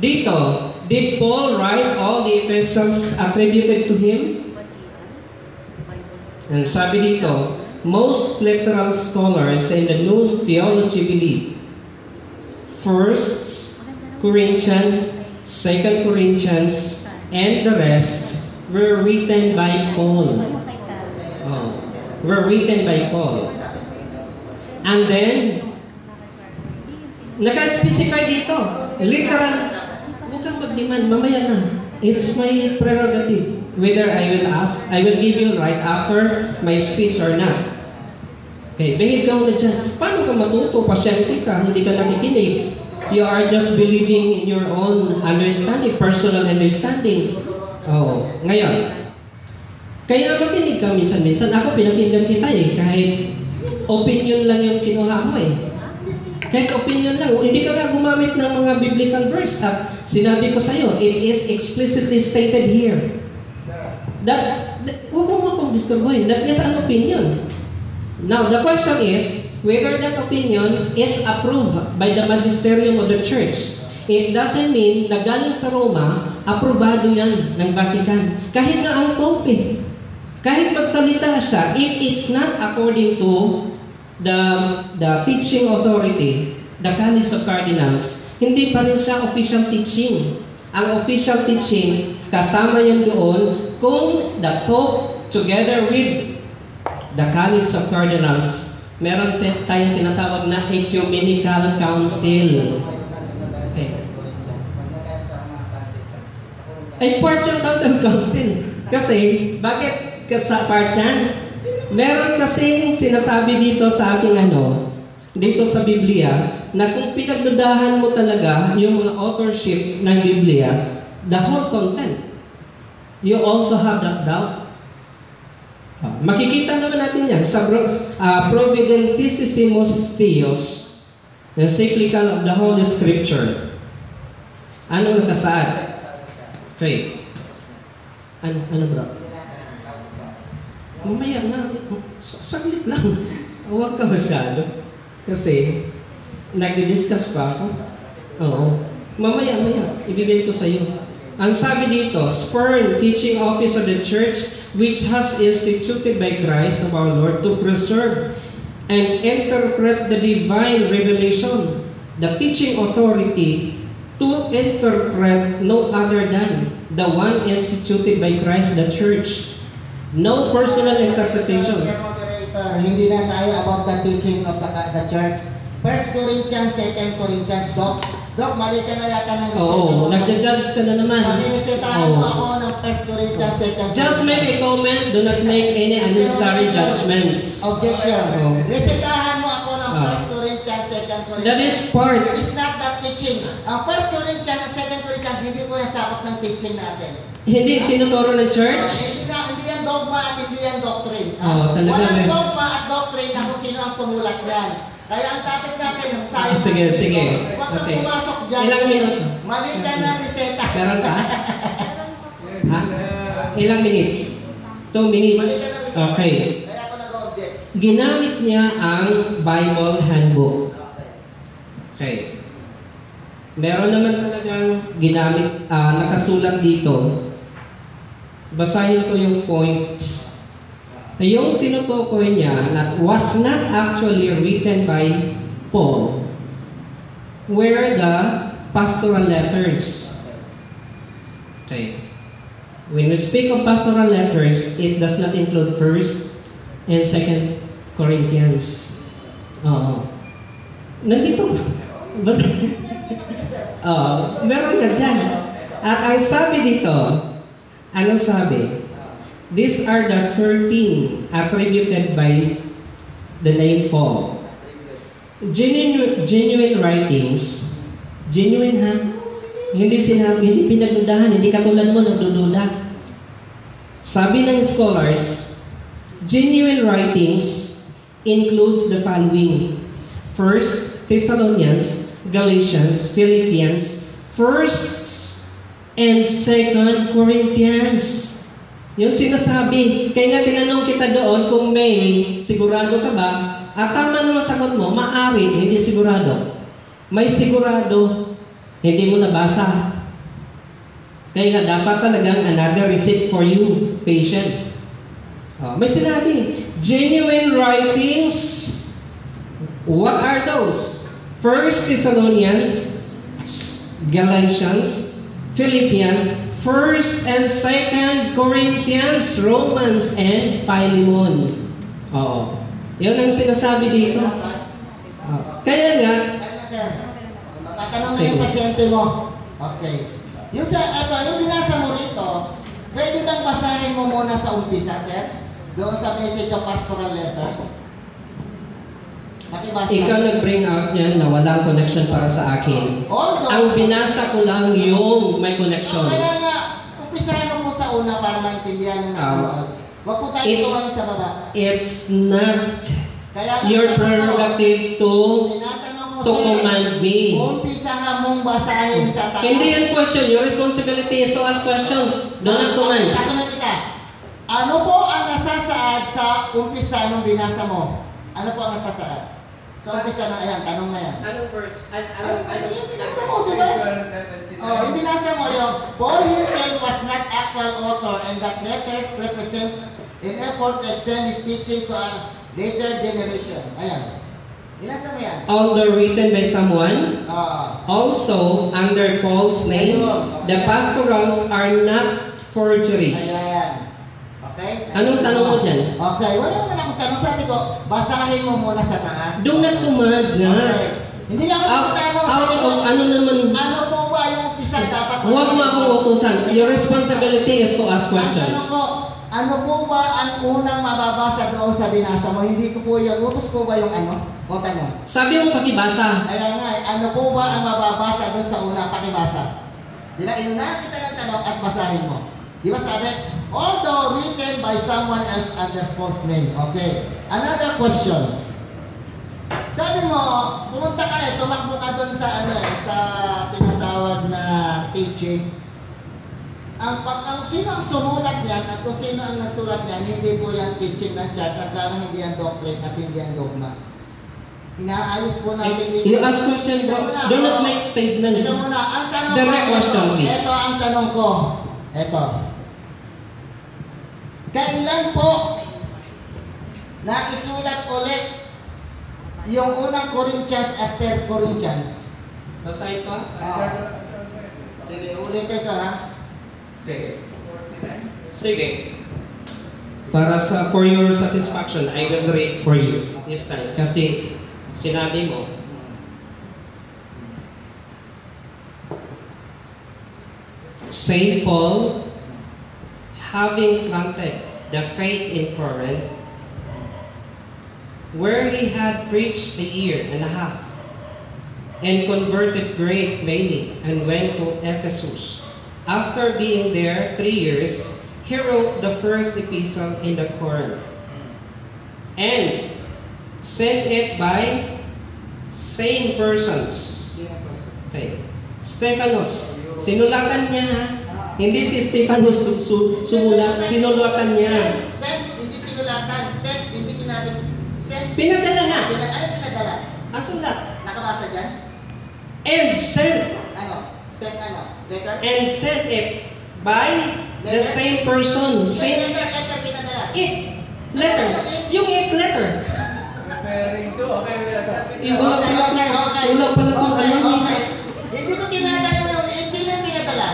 Dito, did Paul write all the epistles attributed to him? And sabi dito, most literal scholars in the New Theology believe 1st Corinthians, 2nd Corinthians, and the rest were written by Paul. Were written by Paul. And then, naka-specify dito, literal. Huwag kang mag-demand, mamaya na. It's my prerogative. Whether I will give you right after my speech or not. Okay, behave ka muna dyan. Paano ka matuto? Pasyente ka, hindi ka nakikinig. You are just believing in your own understanding, personal understanding. Ngayon, kaya makinig ka minsan-minsan. Ako, pinakinggan kita kahit opinion lang yung kinuha mo Kahit opinion lang. Hindi ka nga gumamit ng mga biblical verse. At sinabi ko sa'yo, it is explicitly stated here. Huwag mo akong disturbuhin. That is an opinion. Now, the question is, whether that opinion is approved by the magisterium of the church. It doesn't mean na galing sa Roma, aprobado yan ng Vatican. Kahit nga ang Pope kahit magsalita siya, if it's not according to the teaching authority, the College of Cardinals, hindi pa rin siya official teaching. Ang official teaching, kasama yan doon kung the Pope together with the College of Cardinals, meron tayong tinatawag na Ecumenical Council. Okay. Ay part yung Council. Kasi, bakit sa part yan? Meron kasing sinasabi dito sa ating dito sa Biblia, na kung pinagdudahan mo talaga yung mga authorship ng Biblia, the whole content, you also have that doubt. Makikita naman natin yan sa Providentissimus Theos, the encyclical of the Holy Scripture. Anong nakasaad? Okay. Ano bro? Mamaya na. Saglit lang. Huwag ka masyado. Kasi, nagdi-discuss pa ako. Oo. Mamaya. Ibigay ko sa iyo. Ang sabi dito, spurn teaching office of the church which has instituted by Christ of our Lord to preserve and interpret the divine revelation. The teaching authority to interpret no other than the one instituted by Christ, the church. No personal interpretation. Mr. Moderator, hindi na tayo about the teaching of the church. 1 Corinthians, 2 Corinthians, Doc, mali ka na yata ng reseta Oo, mo. nagja-judge ka na naman. Pag-inisetahan mo ako ng 1 Corinthians, 2 Corinthians. Just make a comment, do not make any unnecessary judgments. Objection. Oo. Resetahan mo ako ng Ah. 1 Corinthians, 2 Corinthians. That is part. It is not that teaching. Ang 1 Corinthians at 2 Corinthians, hindi po yung sakop ng teaching natin. Hindi tinuturo ng church. Hindi yan dogma at hindi yan doctrine. Talaga Walang may- dogma at doctrine na kung sino ang sumulat yan. Kaya ang topic natin, ang science. Sige. Huwag kang Okay. pumasok dyan. Ilang minuto? Mali ka na reseta. Meron ka? Ha? Ilang minutes? 2 minutes. Okay. Kaya ako nag-object. Ginamit niya ang Bible handbook. Okay. Meron naman talagang ginamit, nakasulat dito. Basahin ko yung point. Yung tinutukoy niya that was not actually written by Paul were the pastoral letters. Okay. When we speak of pastoral letters, it does not include 1 and 2 Corinthians. Oo. Nandito. Basta. Meron ka dyan. At ang sabi dito, anong sabi? These are the 13 attributed by the name Paul. Genuine writings. Genuine ha? Hindi pinagdudahan, hindi katulad mo nagdududa. Sabi ng scholars, genuine writings includes the following. 1 Thessalonians, Galatians, Philippians, 1 and 2 Corinthians. Yung sinasabi, kaya nga tinanong kita doon kung may sigurado ka ba, at tama naman sagot mo, maaari, hindi sigurado. May sigurado, hindi mo nabasa. Kaya nga dapat talagang another receipt for you, patient. May sinabi, genuine writings, what are those? 1 Thessalonians, Galatians, Philippians, 1 and 2 Corinthians, Romans, and Philemon. Yun ang sinasabi dito. Kaya nga, Sir, tatanong na Sige. yung pasyente mo. Okay. Yung binasa mo rito, pwede bang basahin mo muna sa umpisa, sir? Doon sa message of pastoral letters. Makibasa. ikaw nag-bring out yan na walang connection para sa akin. Although, Ang binasa ko lang yung may connection. Kaya nga, umpisahan mo sa una para maintindihan mo na tuloy. Huwag po tayo It's- tumayo sa baba. It's not Kaya nga, your tinatanong ko, prerogative to tinatanong ko, to sir, command me. umpisahan mong basahin sa taas. Hindi yan question. Your responsibility is to ask questions. Do not command. Tatanong kita. Ano po ang nasasaad sa umpisa nung binasa mo? Ano po ang nasasaad? Sa umpisa na, ayan, tanong na yan. Anong verse? Yung binasa mo, di ba? Yung binasa mo yung, Paul himself was not actual author and that letters represent an effort to extend his teaching to a later generation. Ayan. Binasa mo yan. Although written by someone, Ah. also under Paul's name, the pastorals are not forgeries. Ayan. Okay? Anong tanong mo dyan? Okay, wala naman akong tanong. Sabi ko, basahin mo muna sa taas. Do not command nga. Okay. Hindi lang ako magtanong. Out Sabi ko, of ano naman, ano po ba yung umpisa dapat? huwag mo akong utusan. Your responsibility is to ask Ang tanong questions. ko, ano po ba ang unang mababasa doon sa binasa mo? Hindi ko po yung utos po ba yung ano? O tanong. Sabi mo pakibasa. Kaya nga, ano po ba ang mababasa doon sa una? Pakibasa. Di ba, inunahan kita ng tanong at basahin mo. Di ba sabi? Although written by someone else under false name. Okay. Another question. Sabi mo, pumunta ka tumakbo ka doon sa sa tinatawag na teaching. Ang sino ang sumulat niyan at kung sino ang nagsulat niyan, hindi po yan teaching ng church at lalo hindi yan doctrine at hindi yan dogma. Inaayos po natin dito. You ask question, bro. Do not make statement. Ito muna, ang tanong Direct ko, question, please. ito ang tanong ko. Ito. Kailan po na isulat ulit yung unang Corinthians at 3 Corinthians? Basahin pa? Sige, ulitin ko ha. Sige. Sige. For your satisfaction, I will read for you this time. Kasi sinabi mo, Saint Paul, having planted the faith in Corinth, where he had preached a year and a half, and converted great many, and went to Ephesus. After being there 3 years, he wrote the first epistle in the Corinth, and sent it by same persons. Okay. Stephanos. Sinulatan niya, ha? Hindi si Stephanos sumulat, sinulatan niya. Sent, hindi sinulatan. Sent, hindi sinabi. Sent. Pinadala nga. Ano pinadala? Ang sulat. Nakabasa dyan? And sent. Ano? Sent ano? Letter? And sent it by the same person. Same Letter pinadala. it. Letter. Yung it letter. Referring to, okay. Yung wala pala kung ano yun. Hindi ko tinatanong yung sino yung pinadala?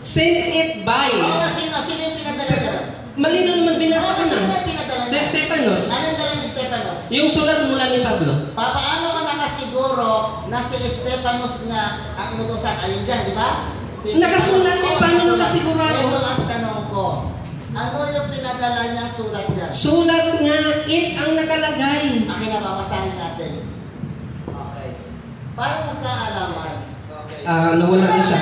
Sent it by. Sino yung pinadala? Malino naman binasa ko Sino na. yung pinadala Si niya? Stephanos. Anong dala ni Stephanos? Yung sulat mula ni Pablo. Paano ka nakasiguro na si Stephanos nga ang inutusan? Ayun dyan, di ba? Nakasulat eh, paano nakasigurado? Ito ang tanong ko. Ano yung pinadala niyang sulat niya? Sulat nga, it ang nakalagay. Akin na babasahin natin. Okay. Para magkaalaman. Okay. Nawala na siya.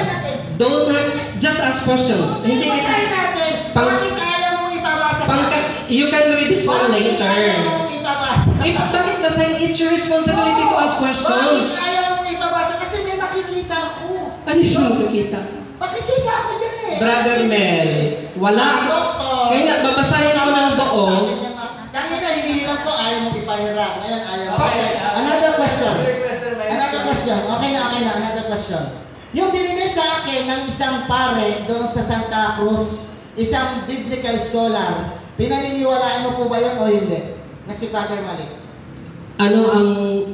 Don't not, just ask questions. Hindi Babasahin kita, natin. Pang- Bakit ayaw mo ibabasa sa akin? you can read this one Bakit later. ayaw mo ibabasa? Bakit basahin? It's your responsibility to ask Bakit questions. ayaw mo ibabasa? Kasi may nakikita ko. Ano yung nakikita? Makikita ako dyan eh. Brother Mel, wala. Doktor. Kaya nga, babasahin mo ng buo. Kanina hinihiram ko, ayaw mo ipahiram. Ngayon ayaw mo. Okay. Okay. Another question. Another question. Okay na. Another question. Yung binigay sa akin ng isang pare doon sa Santa Cruz, isang biblical scholar, pinaniniwalaan mo po ba yun o hindi? Na si Father Malik. Ano ang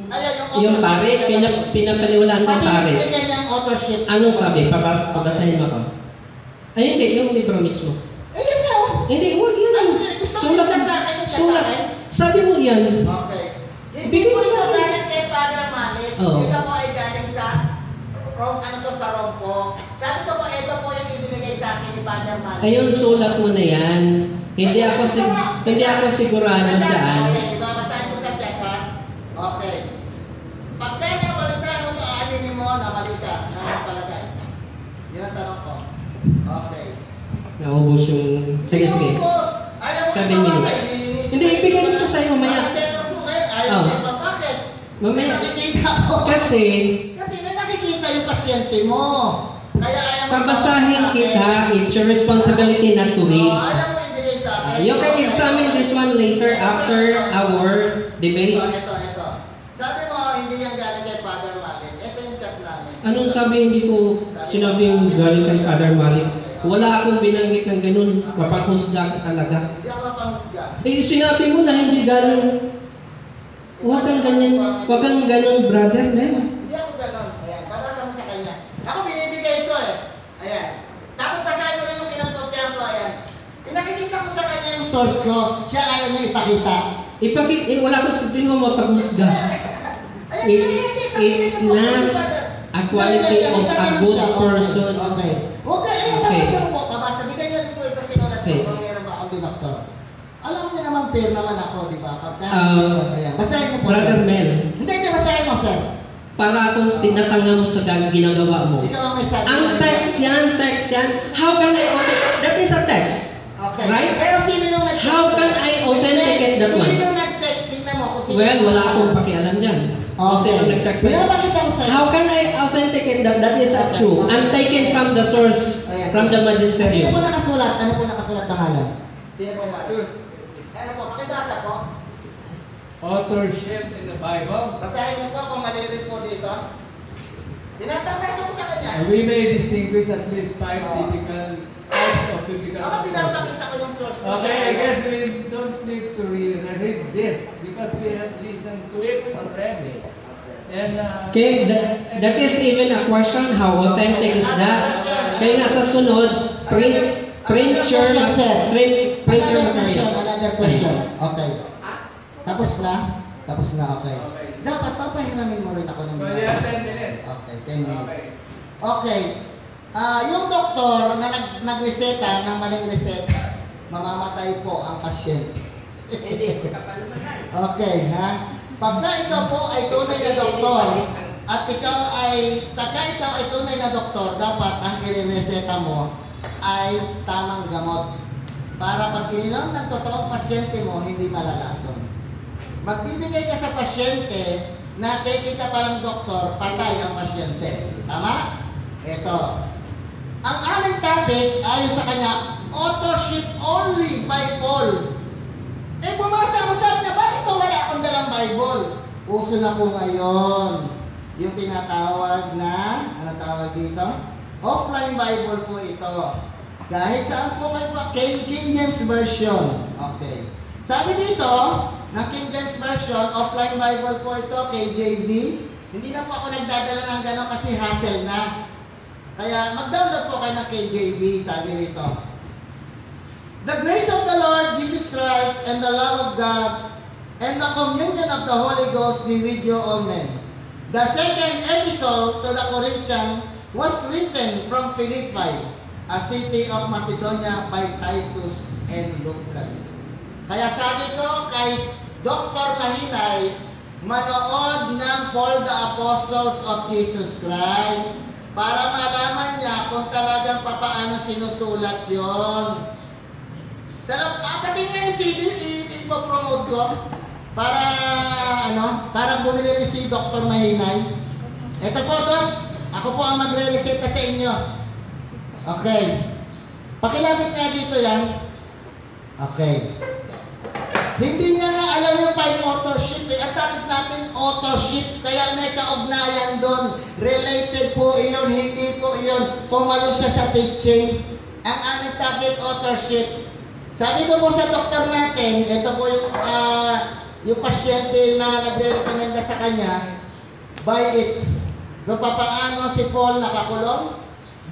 Ayan, yung pare? Pinapaniwalaan ng Pati pare. yung binigay niyang authorship. Anong sabi? Pabasahin mo ko. Ay, hindi. Yung libro mismo. Ayun na oh. Hindi, huwag yan. Ay, gusto mo Sulat. yung sa akin, yung sa Sulat. akin? Sabi mo yan. Okay. Hindi Bigay mo mo sa ito akin. galing kay Father Malik. Oo. Ito po ay galing sa sa Rompo. Sabi ko po, ito po yung ibinigay sa akin ni Father Malik. Ayun, sulat mo na yan. Hindi ako sigurado Sa chat, dyan. okay, ibabasahin ko sa chat ha. Okay. Pagka nabalita mo ito, aaninin mo na mali ka. Nakapalagay. Yun ang tanong ko. Okay. Naubos yung... Sige. Boss, ayaw mo 7 ibabasa, minutes. Hindi, ibigay mo ko sa'yo mamaya. Seros mo ngayon, ayaw mo iba. Bakit? Mamaya. May nakikita ko. Kasi, may nakikita yung pasyente mo. Kaya ayaw mo pabasahin ibabasa sa kita, akin. it's your responsibility not to read. Ayaw mo ibigay sa akin. You can examine this one later after our debate. Ito. Sabi mo, hindi yan galing kay Father Malik. Ito yung chat namin. Anong sabi? Hindi ko sinabi yung galing kay Father Malik. Wala akong binanggit ng ganun. Mapaghusga ka talaga. Hindi ako mapanghusga. Eh, sinabi mo na hindi galing. Huwag kang ganun, brother, man. Hindi ako ganon. Ayan, babasa mo sa kanya. Ako binibigay ko eh. Ayan. Tapos basahin ko rin yung pinagkopyahan ko. Ayan. Pinakikita ko sa kanya yung source ko. Siya ayaw niya ipakita. Wala ko sabihin mo mapaghusga. It's not a quality of a good person. Okay. Huwag ka, babasa mo po. Babasa. Bigyan niyo rin po ito sinulat ko Okay. kung meron ba akong dinoktor. Alam niyo naman, fair naman ako, di ba? Ayan. Basahin mo po, Brother sir. Mel, Hindi, basahin mo, sir. para akong tinatanga mo sa ginagawa mo. Ikaw ang may sabi. Ang text yan. How can I authenticate? That is a text. Okay. Right? Pero sino yung nag-text? How can I authenticate that one? Sino yung nag-text? Tingnan mo kung sino. Well, wala akong Kung sino nag-text sa'yo. Pinapakita ko sa'yo. How can I authenticate that is a true? I'm taken from the source, from the Sino magisterium. po nakasulat? Ano po nakasulat pangalan? Sino po? Ano po? Pakibasa po. Authorship in the Bible. Basahin niyo po kung mali rin po dito. Tinatapasa ko sa kanya. We may distinguish at least 5 biblical types of biblical Ako authorship. pinapakita ko yung source ko. Okay, I guess we don't need to read this because we have listened to it already. And Okay, that is even a question, how authentic is that? Kaya nga sa sunod, preacher materials. Another question. Okay. Tapos na? Tapos na, okay. Dapat papahiramin mo rin ako ng so you have 10 minutes. Okay, 10 minutes. Okay. Okay. Yung doktor na nagreseta ng maling reseta, mamamatay po ang pasyente. Okay, ha? Pagka ikaw po ay tunay na doktor, at ikaw ay tunay na doktor, dapat ang irereseta mo ay tamang gamot. Para pag ininom ng totoong pasyente mo, hindi malalason. Magbibigay ka sa pasyente, nakikita pa lang doktor, patay ang pasyente. Tama? Ito. Ang aming topic, ayon sa kanya, authorship only by Paul. Bumasa ko sa kanya, bakit wala akong dalang Bible? Uso na po ngayon yung tinatawag na, ano tawag dito? Offline Bible po ito. Kahit saan po kayo pa, King James Version. Okay. Sabi dito, ng King James Version, offline Bible po ito, KJV. Hindi na po ako nagdadala ng gano'n kasi hassle na. Kaya mag-download po kayo ng KJV, sabi rito. The grace of the Lord Jesus Christ and the love of God and the communion of the Holy Ghost be with you all men. The second epistle to the Corinthians was written from Philippi, a city of Macedonia by Titus and Lucas. Kaya sabi ko kay Dr. Mahinay, manood ng Paul the Apostles of Jesus Christ para malaman niya kung talagang papaano sinusulat yon. Pati nga yung CD, ipopromote ko para bumili rin si Dr. Mahinay. Ito po to, ako po ang magre-reseta sa inyo. Okay. Pakilapit nga dito yan. Okay. Hindi niya nga alam yung 5 authorship eh. Ang topic natin, authorship. Kaya may kaugnayan doon. Related po iyon, hindi po iyon. Pumalo siya sa teaching. Ang aming topic, authorship. Sabi ko po sa doktor natin, ito po yung pasyente na nagre-recommenda sa kanya, by it. Kung paano si Paul nakakulong,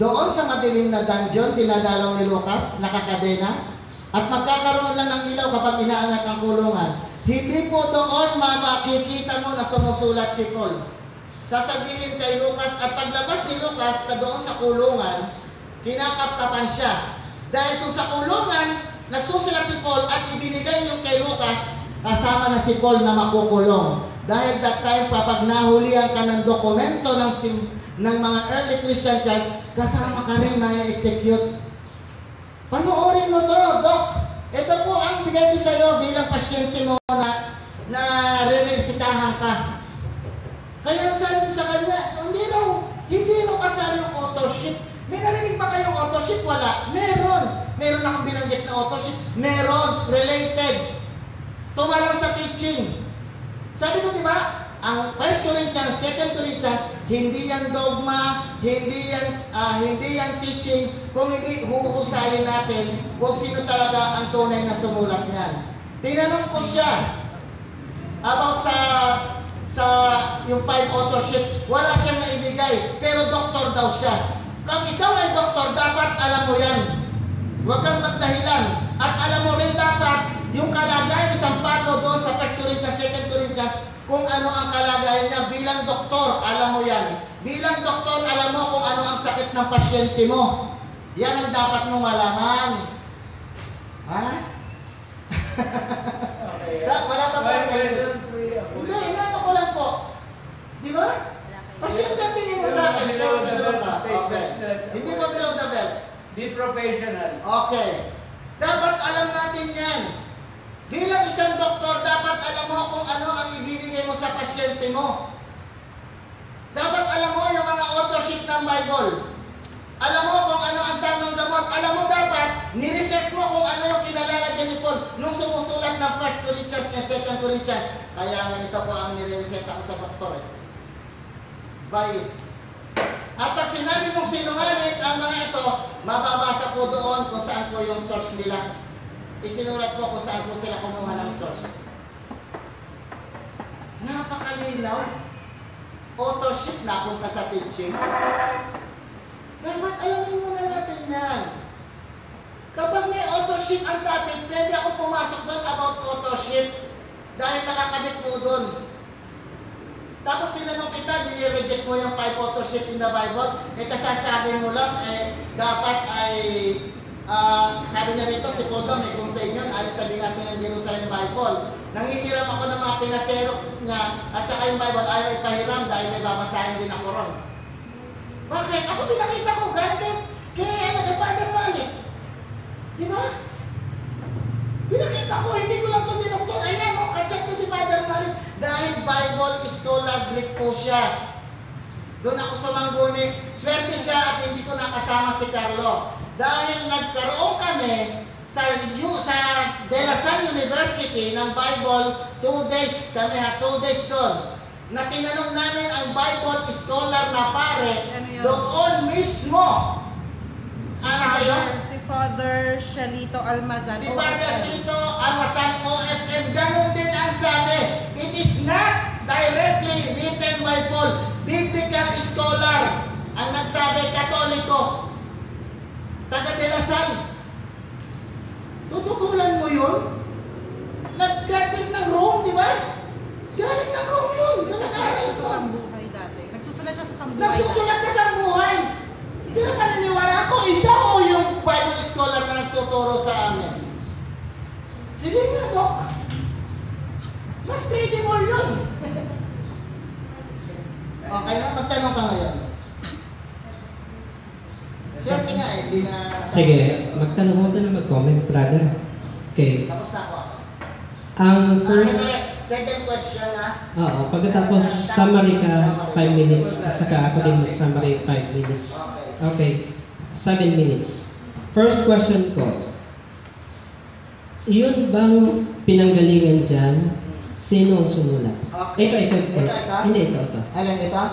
doon sa madilim na dungeon, dinadalaw ni Lucas, nakakadena, at magkakaroon lang ng ilaw kapag inaangat ang kulungan. Hindi po doon makikita mo na sumusulat si Paul. Sasabihin kay Lucas, at paglabas ni Lucas sa doon sa kulungan, kinakapkapan siya. Dahil kung sa kulungan, nagsusulat si Paul at ibinigay yung kay Lucas, kasama na si Paul na makukulong. Dahil that time, kapag nahulihan ka ng dokumento ng mga early Christian church, kasama ka rin na i-execute. Panoorin mo to, Doc. Ito po ang bigay ko sa iyo bilang pasyente mo na re-resitahan ka. Kaya sabi ko sa kanya, hindi raw kasali yung authorship. May narinig ba kayong authorship? Wala. Meron akong binanggit na authorship. Meron. Related. Tumalang sa teaching. Sabi ko, di ba? Ang 1 Corinthians, 2 Corinthians, hindi yan dogma, hindi yan teaching, kung hindi huhusayin natin kung sino talaga ang tunay na sumulat niyan. Tinanong ko siya about sa yung 5 authorship, wala siyang naibigay, pero doktor daw siya. Kung ikaw ay doktor, dapat alam mo yan. Huwag kang magdahilan. At alam mo rin dapat yung kalagayan ni San Pablo doon sa 1 Corinthians, 2 Corinthians, kung ano ang kalagayan niya bilang doktor, alam mo yan. Bilang doktor, alam mo kung ano ang sakit ng pasyente mo. Yan ang dapat mong malaman. Ha? Okay. Wala pa po. Hindi, inaano ko lang po. Di ba? Pasyente tingin mo sa akin. Okay. Hindi po below the belt. Be professional. Okay. Dapat alam natin yan. Bilang isang doktor, dapat alam mo kung ano ang ibibigay mo sa pasyente ministry mo. Dapat alam mo yung mga authorship ng Bible. Alam mo kung ano ang tamang gamot. Alam mo dapat, ni-research mo kung ano yung kinalalagyan ni Paul nung sumusulat ng 1 Corinthians and 2 Corinthians. Kaya nga ito po ang nire-reseta ko sa doktor. Buy it. At pag sinabi mong sinungaling ang mga ito, mababasa po doon kung saan po yung source nila. Isinulat po kung saan po sila kumuha ng source. Napakalinaw. Authorship na punta sa teaching. Dapat alamin muna natin yan. Kapag may authorship ang topic, pwede ako pumasok doon about authorship dahil nakakabit po doon. Tapos tinanong kita, dinireject mo yung 5 authorship in the Bible, kasasabi mo lang, dapat ay, sabi niya rito, si Paul daw may container ayon sa binasa ng Jerusalem Bible. Nangihiram ako ng mga pinaserox niya, at saka yung Bible ayaw ipahiram dahil may babasahin din ako ron. Bakit? Ako pinakita ko, ganit. Kay Father Malik. Di ba? Pinakita ko, hindi ko lang ito dinoktor. Ayan, kachat ko si Father Malik. Dahil Bible scholar Greek po siya. Doon ako sumangguni. Swerte siya at hindi ko nakasama si Carlo. Dahil nagkaroon kami sa De La Salle University ng Bible, 2 days kami 2 days doon. Na tinanong namin ang Bible scholar na pare, doon mismo. Ano sa'yo? Si Father Shalito Almazan. Si Father Shalito Almazan, OFM, ganun din ang sabi. It is not directly written by Paul. Biblical scholar ang nagsabi, Katoliko. Taga De La Salle. Tututulan mo yun? Nag-graduate ng Rome, di ba? Galing ng Rome yun. Nagsusulat siya sa Sambuhay dati. Nagsusulat siya sa Sambuhay. Nagsusulat sa Sambuhay. Sino ka naniniwala ako? Ikaw o yung Bible scholar na nagtuturo sa amin? Sige nga, Dok. Mas credible yun. Okay na, magtanong ka ngayon. Swerte nga hindi na... Sige, magtanong mo na mag-comment, brother. Okay. Tapos na ako. Ang first... Second question, ha? Oo, pagkatapos summary ka 5 minutes at saka ako din mag-summary 5 minutes. Okay, 7 minutes. First question ko, yun bang pinanggalingan dyan, sino ang sumulat? Okay. Ito. Hindi, ito. Alam ito?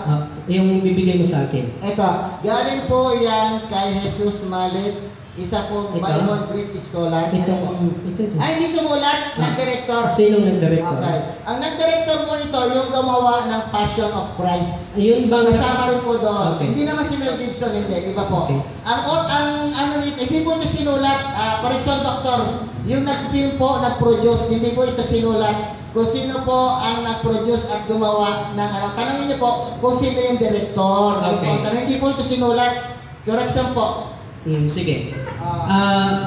Yung bibigay mo sa akin. Ito, galing po yan kay Jesus Malit, isa pong Ito? Bible Greek scholar. Ito. Ay, hindi sumulat ng director. Sino nag-director? Okay. Ang nag-director po nito, yung gumawa ng Passion of Christ. Yun bang... Kasama rin po doon. Okay. Hindi naman si Mel Gibson, hindi. Iba po. Okay. Hindi po ito sinulat, correction doctor, yung nag-film po, nag-produce, hindi po ito sinulat. Kung sino po ang nag-produce at gumawa ng ano. Tanongin niyo po kung sino yung director. Okay. Hindi po ito sinulat. Correction po. Sige.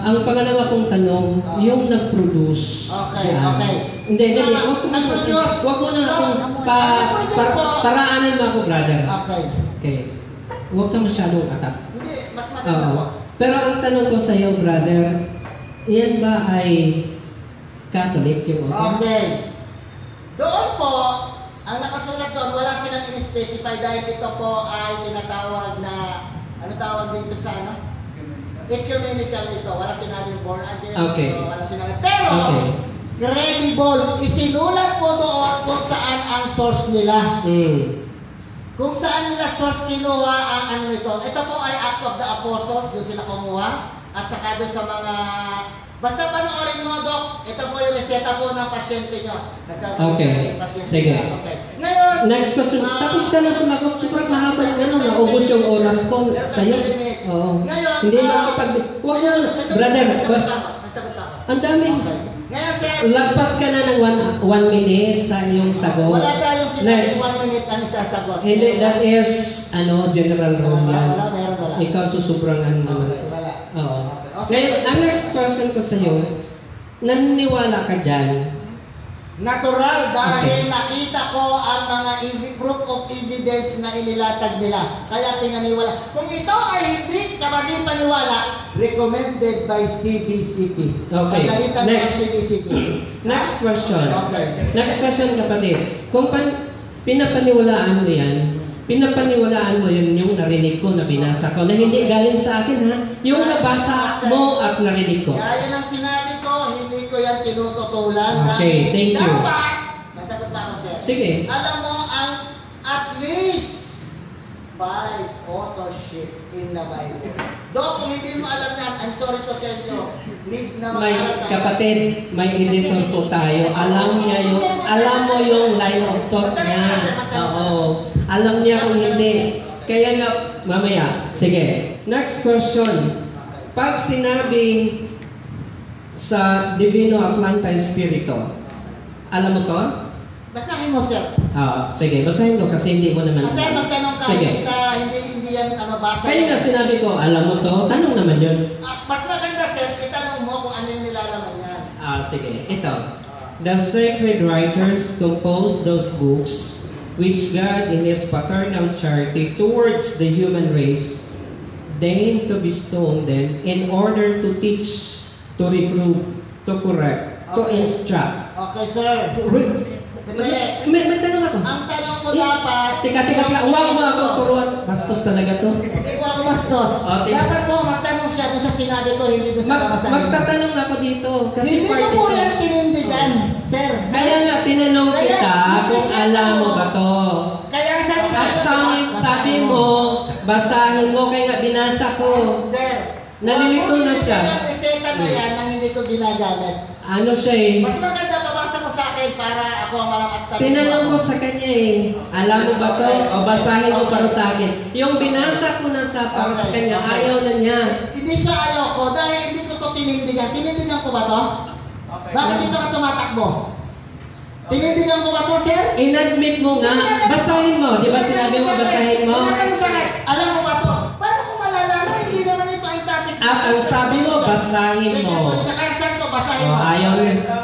Ang pangalawa kong tanong, yung nag-produce. Okay. Hindi. Nag-produce. Huwag mo na akong paraanan mo ako, brother. Okay. Huwag ka masyadong atak. Hindi, mas maganda po. Pero ang tanong ko sa iyo, brother, yan ba ay Catholic yung author? Okay. Doon po, ang nakasulat doon, wala silang in-specify dahil ito po ay tinatawag na, ano tawag dito sa ano? Ecumenical ito. Wala sinabing born again. Okay. Wala sinabing. Pero, credible. Isinulat po doon kung saan ang source nila. Kung saan nila source kinuha ang ano nito. Ito po ay Acts of the Apostles. Doon sila kumuha. At saka doon sa mga... Basta panoorin mo, Dok. Ito po yung reseta po ng pasyente nyo. Okay. Sige. Okay. Ngayon... Next question. Tapos ka na sumagot. Sobrang mahaba yung ano. Naubos yung oras ko sa'yo. Oo. Ngayon... Hindi makapag... Huwag mo, brother. Ang daming... Ngayon, sir... Lagpas ka na ng 1 minute sa iyong sagot. Wala tayong Next. 1 minute ang sasagot. Hindi, that is, general rule yan. Wala. Ikaw susubrangan naman. Okay, wala. Oo. Okay. Ngayon, ang next question ko sa iyo, naniniwala ka dyan? Natural, dahil nakita ko ang mga proof of evidence na inilatag nila. Kaya pinaniwala. Kung ito ay hindi ka paniwala, recommended by CBCP. Okay. Pagalitan ng Next. CBCP. Next question. Okay. Next question, kapatid. pinapaniwalaan mo yan. Pinapaniwalaan mo yun yung narinig ko, na binasa ko, na hindi galing sa akin ha. Yung nabasa mo at narinig ko. Gaya ng sinabi ko, hindi ko yan tinututulan. Okay, thank you. Dapat, masagot pa ako, sir. Sige. Alam mo, ang at least 5 authorship in the Bible. Dok, kung hindi mo alam yan, I'm sorry to tell you, need na May mag-aral ka. kapatid, may editor po tayo. Alam mo yung line of thought niya. Oo. Alam niya kung hindi. Kaya nga, mamaya. Sige. Next question. Pag sinabi sa Divino Atlanta Espiritu, alam mo to? Basahin mo, sir. Sige, basahin ko kasi hindi mo naman. Kasi magtanong ka, Sige. hindi yan basa. Kaya nga sinabi ko, alam mo to? Tanong naman yun. Mas maganda, sir, itanong mo kung ano yung nilalaman yan. Sige. Ito. The sacred writers composed those books which God in His paternal charity towards the human race deigned to bestow on them in order to teach, to reprove, to correct, to instruct. Okay, sir. May tanong ako. Ang tanong ko dapat... Teka. Huwag mo ako turuan. Bastos talaga to. Hindi ko ako bastos. Dapat po magtanong siya doon sa sinabi ko, hindi doon sa babasahin. Magtatanong ako dito. Kasi hindi ko po yan tinindigan, sir. Kaya nga, tinanong kita kung alam mo ba to. Kaya sabi ko... At sabi mo, basahin mo, kaya nga binasa ko. Sir, Nalilito na siya. Ang reseta na yan na hindi ko ginagamit. Ano siya eh? Mas maganda pabasa mo sa akin para ako ang walang at Tinanong ko sa kanya eh, alam mo ba to? O basahin mo para sa akin. Yung binasa ko na para sa kanya, ayaw na niya. Hindi siya ayaw ko dahil hindi ko to tinindigan. Tinindigan ko ba to? Bakit dito ka tumatakbo? Tinindigan ko ba to, sir? Inadmit mo nga. Basahin mo. Di ba sinabi mo basahin mo? Alam mo ba to? Paano ko malalaman? Hindi naman ito ang topic. At ang sabi mo, basahin mo. Sige, ko, basahin mo.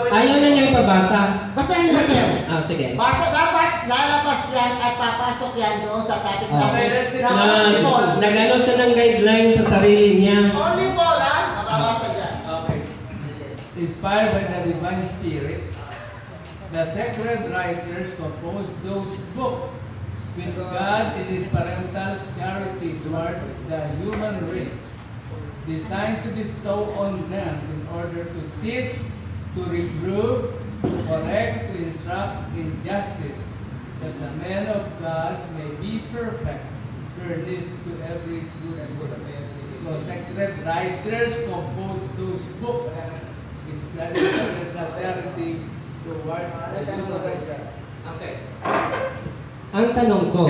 Ayaw na niya ipabasa. Basahin mo, sir. Sige. Dapat lalabas yan at papasok yan doon sa topic natin. Nagano siya ng guideline sa sarili niya. Only Paul, ha? Mababasa dyan. Okay. Inspired by the divine spirit, the sacred writers composed those books which God in His parental charity towards the human race designed to bestow on them in order to teach, to reprove, to correct, to instruct in justice, that the man of God may be perfect, furnished to every good work. So sacred writers composed those books which God in His parental charity towards the human race. Okay. Ang tanong ko,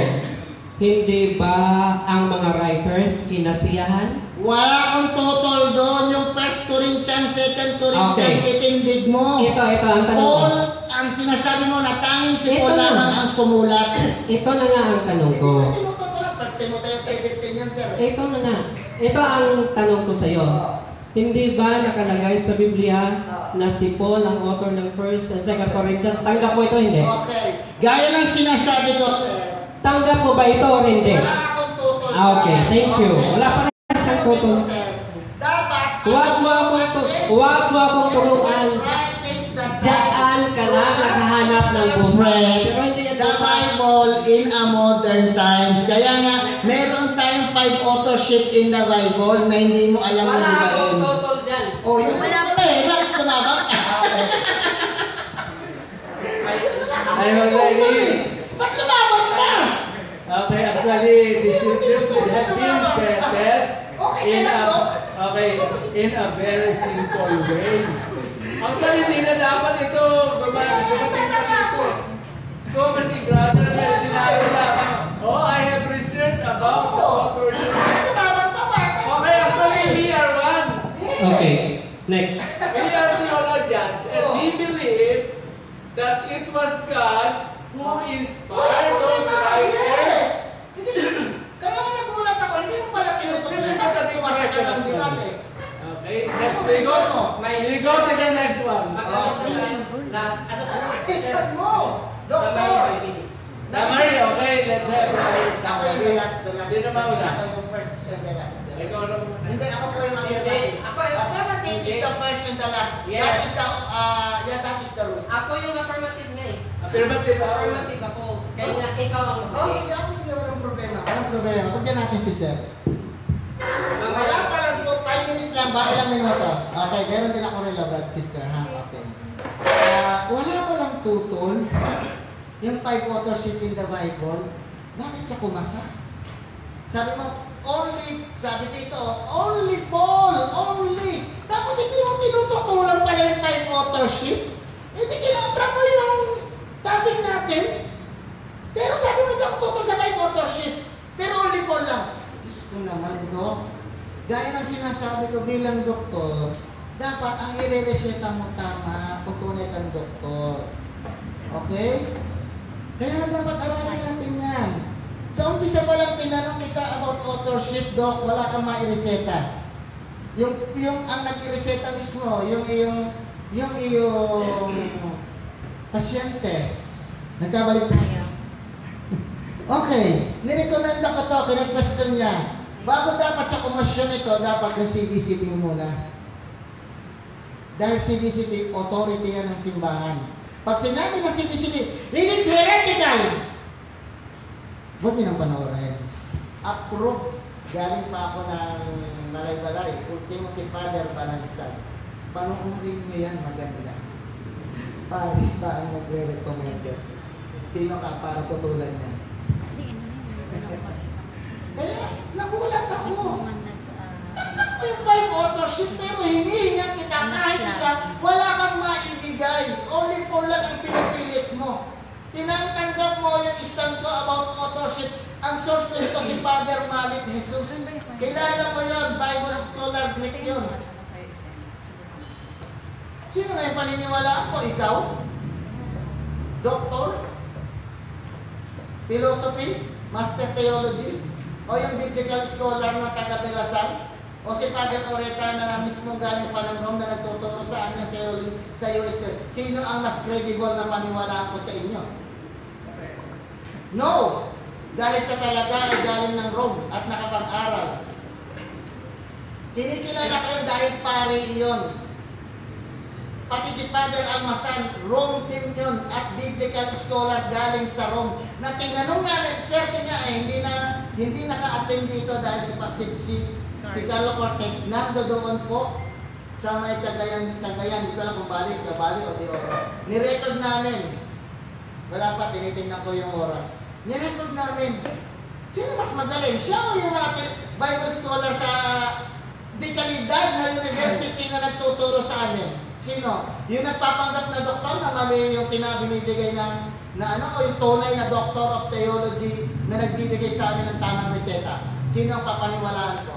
hindi ba ang mga writers kinasiyahan? Wala kang total doon. Yung 1 Corinthians, 2 Corinthians, itindig mo. Ito ang tanong Paul, ko. ang sinasabi mo na tanging si Paul lamang ang sumulat. Ito na nga ang tanong ko. Hindi mo total. 1 Timoteo 3:15 yan, sir. Ito na nga. Ito ang tanong ko sa iyo. Hindi ba nakalagay sa Biblia na si Paul ang author ng 1 and 2 Corinthians? Tanggap mo ito, hindi? Okay. Gaya ng sinasabi ko, sir. Tanggap mo ba ito o hindi? Wala akong total. Okay, thank you. Wala pa rin siyang total. Dapat, Huwag mo akong turuan. Diyan ka lang nakahanap ng buhay. Pero hindi yan The Bible in a modern times. Kaya nga, meron tayong 5 authorship in the Bible na hindi mo alam na Wala akong dibain. total dyan. Oh, yung wala pa eh. Bakit tumabang ka? Ay, already. Ba't tumabang ka? Okay, actually, the scriptures should have been said in a very simple way. Actually, hindi na dapat ito dumating pa dito. So, kasi brother na sinabi na, I have research about the authors. Tumabang ka ba? Okay, actually, we are one. Okay, next. We are theologians, and we believe that it was God who inspired those writers. Kaya nga nagulat ako, hindi mo pala tinutuloy. Bakit tumasa ka ng debate? Okay, next we go. We go to the next one. Last, Isip mo! Doktor! Summary, okay, let's have Ako yung the last. Sino mauna? Ako yung first and the last. Ikaw na muna. Hindi, ako po yung affirmative. Affirmative is the first and the last. Yes. That is the root. Ako yung affirmative nga eh. Affirmative ako. Affirmative ako. Kaya nga, ikaw ang Sige, walang problema. Walang problema. Pagyan natin si Sir. Wala pa lang po, 5 minutes lang ba? Ilang minuto? Okay, meron din ako rin brother, sister, ha? Okay. Wala pa lang tutol. Yung 5 authorship in the Bible, bakit ka kumasa? Sabi mo, sabi dito, only Paul, only. Tapos hindi mo tinututulan pala yung 5 authorship. Hindi kinontra mo yung topic natin. Pero sabi mo, hindi ako tutol sa 5 authorship. Pero only Paul lang. Diyos ko naman ito. Gaya ng sinasabi ko bilang doktor, dapat ang i-reseta mo tama kung tunay kang doktor. Okay? Kaya dapat aralin natin yan. Sa umpisa pa lang tinanong kita about authorship, Doc, wala kang maireseta. Yung ang nag-ireseta mismo, yung iyong pasyente, nagkabalik tayo. Okay, nirekomenda ko to, pinag-question niya. Bago dapat sa komisyon ito, dapat yung CBCP muna. Dahil CBCP, authority yan ng simbahan. Pag sinabi ng CBCP, it is heretical! Huwag niyo nang panoorin. Approve. Galing pa ako ng Malay-Balay. Ultimo si Father Balansan. Panoorin niyo yan, maganda. Pari pa ang nagre-recommend yan. Sino ka para tutulan niya? Kaya, nagulat ako. Tanggap ko yung 5 authorship, pero hinihingan kita kahit isa, wala kang maibigay. Only 4 lang ang pinipilit mo. Tinangtanggap mo yung stand ko about authorship. Ang source ko ito si Father Malik Jesus. Kilala mo yun, Bible scholar, Greek yun. Sino nga yung paniniwala ako? Ikaw? Doktor? Philosophy? Master Theology? O yung biblical scholar na taga de La Salle? O si Father Oreta na mismo galing pa ng Rome na nagtuturo sa amin ng theology sa US? Sino ang mas credible na paniwalaan ko sa inyo? No! Dahil sa talaga ay galing ng Rome at nakapag-aral. Kinikilala kayo dahil pare iyon. Pati si Father Almasan, Rome team yun at biblical scholar galing sa Rome. Na tinanong namin, swerte nga hindi naka-attend dito dahil si Carlo Cortez nandoon po sa may Cagayan, dito lang kung bali o di Oro. Nirecord namin. Wala pa, tinitingnan ko yung oras. Nirecord namin. Sino mas magaling? Siya o yung mga Bible scholar sa dekalidad na university na nagtuturo sa amin? Sino? Yung nagpapanggap na doktor na mali yung binibigay na o yung tunay na Doctor of Theology na nagbibigay sa amin ng tamang reseta? Sino ang papaniwalaan ko?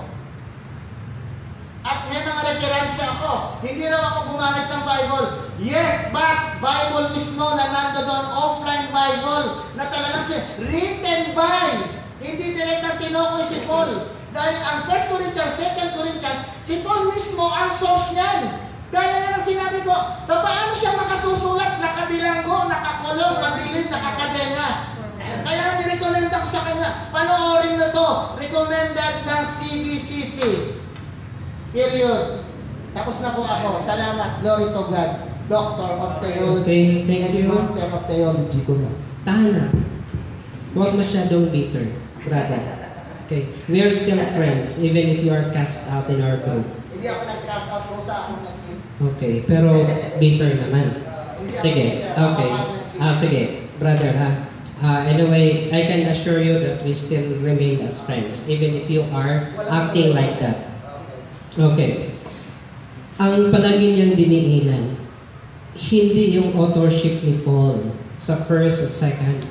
At may mga referensya ako. Hindi raw ako gumamit ng Bible. Yes, but Bible mismo na nando doon, offline Bible, na talagang written by. Hindi direktang tinukoy si Paul. Dahil ang 1 Corinthians, 2 Corinthians, si Paul mismo ang source niyan. Gaya nga ng sinabi ko, paano siya makasusulat, nakabilanggo, nakakulong, madilis, nakakadena. Kaya nga nirecommend ako sa kanya, panoorin na to, recommended ng CBCP. Period. Tapos na po ako. Salamat. Glory to God. Doctor of Theology. Thank you. Master of Theology ko na. Tahan. Huwag masyadong bitter, brother. Okay. We are still friends, even if you are cast out in our group. Hindi ako nag-cast out ko sa akong nag-in. Okay. Pero bitter naman. Sige. Okay. Sige. Brother, ha? Anyway, I can assure you that we still remain as friends, even if you are acting like that. Okay. Ang palagi niyang diniinan, hindi yung authorship ni Paul sa first at second.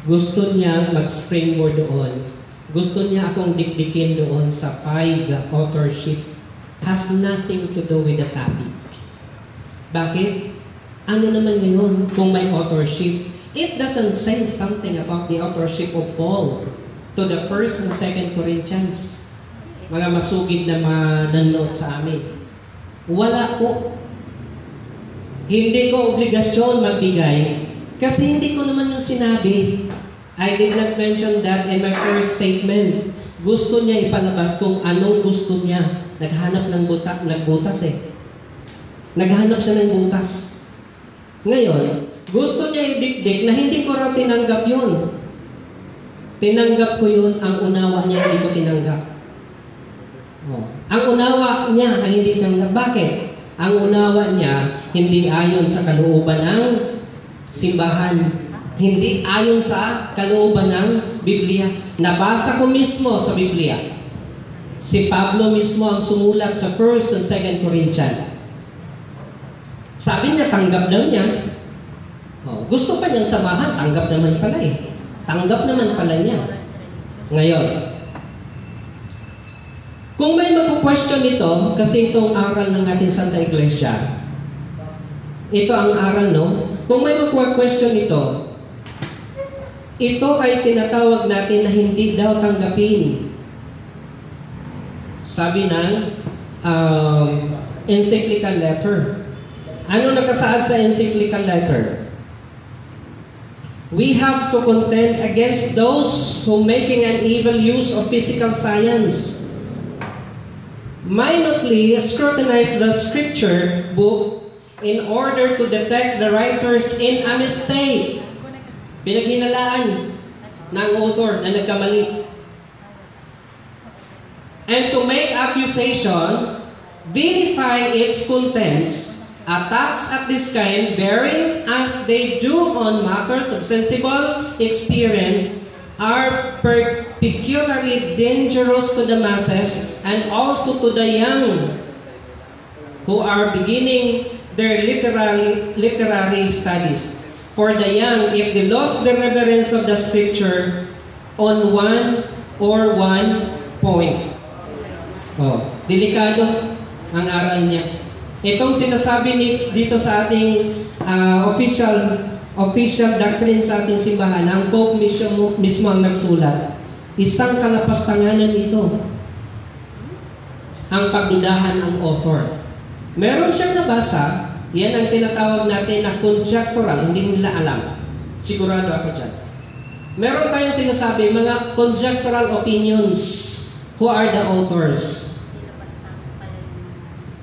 Gusto niya mag-springboard doon. Gusto niya akong dikdikin doon sa 5 authorship. Has nothing to do with the topic. Bakit? Ano naman ngayon kung may authorship? It doesn't say something about the authorship of Paul to the 1st and 2 Corinthians. Mga masugid na nanonood sa amin. Wala ko. Hindi ko obligasyon magbigay kasi hindi ko naman yung sinabi. I did not mention that in my first statement. Gusto niya ipalabas kung anong gusto niya. Naghanap ng nagbutas eh. Naghanap siya ng butas. Ngayon, Gusto niya idikdik na hindi ko raw tinanggap yun. Tinanggap ko yun, ang unawa niya hindi ko tinanggap. Oh. Ang unawa niya ay hindi tinanggap. Bakit? Ang unawa niya hindi ayon sa kalooban ng simbahan. Hindi ayon sa kalooban ng Biblia. Nabasa ko mismo sa Biblia. Si Pablo mismo ang sumulat sa 1st and 2nd Corinthians. Sabi niya, tanggap daw niya. Oh, gusto pa niyang samahan, tanggap naman pala eh. Tanggap naman pala niya. Ngayon, kung may mag-question ito, kasi itong aral ng ating Santa Iglesia, ito ang aral, no? Kung may mag-question ito ay tinatawag natin na hindi daw tanggapin. Sabi ng encyclical letter. Ano nakasaad sa encyclical letter? We have to contend against those who making an evil use of physical science, minutely scrutinize the scripture book in order to detect the writers in a mistake. Pinaghinalaan ng author na nagkamali. And to make accusation, verify its contents, attacks at this kind, bearing as they do on matters of sensible experience, are particularly dangerous to the masses and also to the young who are beginning their literary studies. For the young, if they lost the reverence of the scripture on one point. Oh, delikado ang aral niya. Itong sinasabi dito sa ating official doctrine sa ating simbahan, ang Pope mismo ang nagsulat. Isang kalapastanganan ito. Ang pagdudahan ng author. Meron siyang nabasa. Yan ang tinatawag natin na conjectural, hindi nila alam. Sigurado ako dyan. Meron tayong sinasabi, mga conjectural opinions. Who are the authors?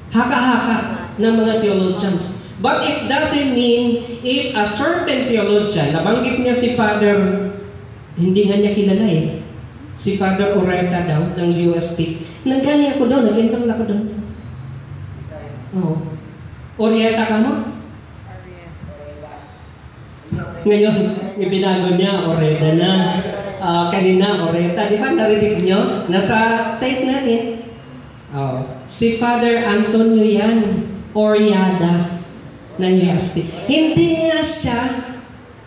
Haka-haka ng mga theologians. But it doesn't mean if a certain theologian, nabanggit niya si Father, hindi nga niya kilala eh. Si Father Ureta daw, ng UST. Nanggali ako daw, nag-intern ako daw. Oo. Orieta ka mo? Ngayon, ibinago niya, Oreta na. Kanina, Oreta. Di ba narinig nyo? Nasa tape natin. Si Father Antonio yan, Oriada ng UST. Hindi nga siya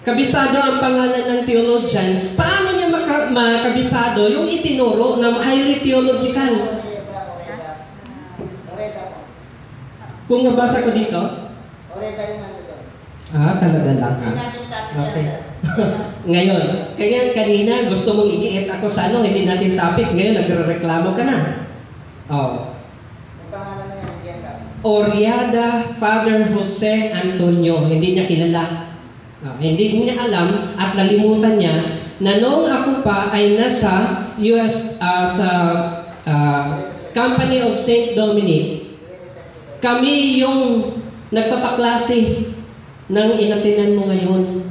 kabisado ang pangalan ng theologian. Paano niya makabisado yung itinuro na highly theological? Kung nabasa ko dito? Oreta yung ano doon. Talaga lang ha? Okay. Ngayon, kaya kanina gusto mong igiit ako sa hindi natin topic. Ngayon, nagre-reklamo ka na. Oh. Ang pangalan na yan, diyan ka. Oriada Father Jose Antonio. Hindi niya kilala. Hindi niya alam at nalimutan niya na noong ako pa ay nasa US sa Company of St. Dominic. Kami yung nagpapaklase ng inatinan mo ngayon.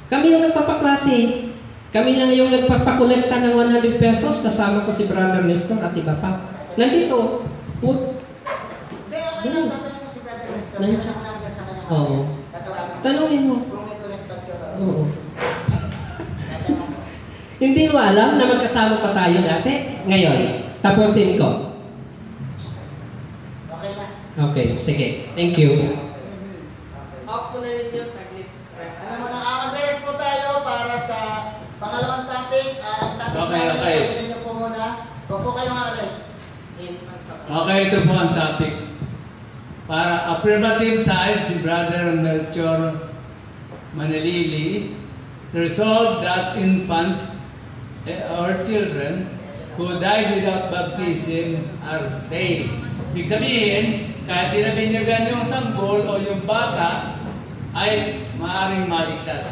Kami yung nagpapaklase. Kami nga yung nagpapakolekta ng 100 pesos. Kasama ko si Brother Nestor at iba pa. Nandito. Hindi, okay lang. Tatanong mo si Brother Nestor. Nandiyan. Ako lang sa kanya. Oo. Tatawagan. Tanungin mo. Kung may connected ka ba? Oo. Tatanong mo. Hindi mo alam na magkasama pa tayo dati? Ngayon, tapusin ko. Okay na. Okay, sige. Thank you. Okay. Off po na ninyo, saglit. Ano mo, nakaka-address po tayo para sa pangalawang topic. Ang topic Okay. natin, niyo po muna. Huwag po kayong address. Okay, ito po ang topic. Para affirmative side, si Brother Melchor Manalili resolved that infants or children who died without baptism are saved. Ibig sabihin, kahit dinabinyagan yung sanggol o yung bata, ay maaaring maligtas.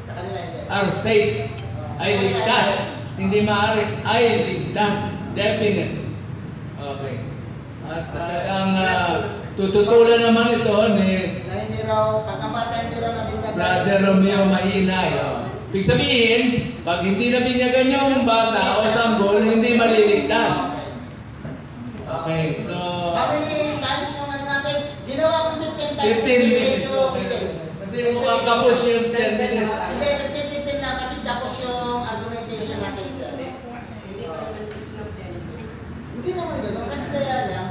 Sa kanila hindi. Are saved. Ay ligtas. Hindi maaaring, ay ligtas. Definite. Okay. At ang tututulan naman ito ni Na hindi raw, pagkabata hindi raw nabinyagan Brother Romeo Mahinay. Oh. Ibig sabihin, pag hindi na binyagan yung bata o sanggol, hindi maliligtas. Okay, so... How many times yung ano natin? Ginawa ko 15 times. 15 minutes. Okay. Kasi mukhang kapos yung 10 minutes. Hindi, 15 lang kasi tapos yung argumentation natin, sir. Hindi naman gano'n. Kasi kaya lang,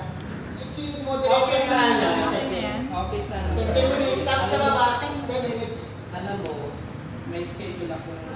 si moderator sa kanya. Okay, sana. 15 minutes, tapos sa baba, 10 minutes. Alam mo, may schedule ako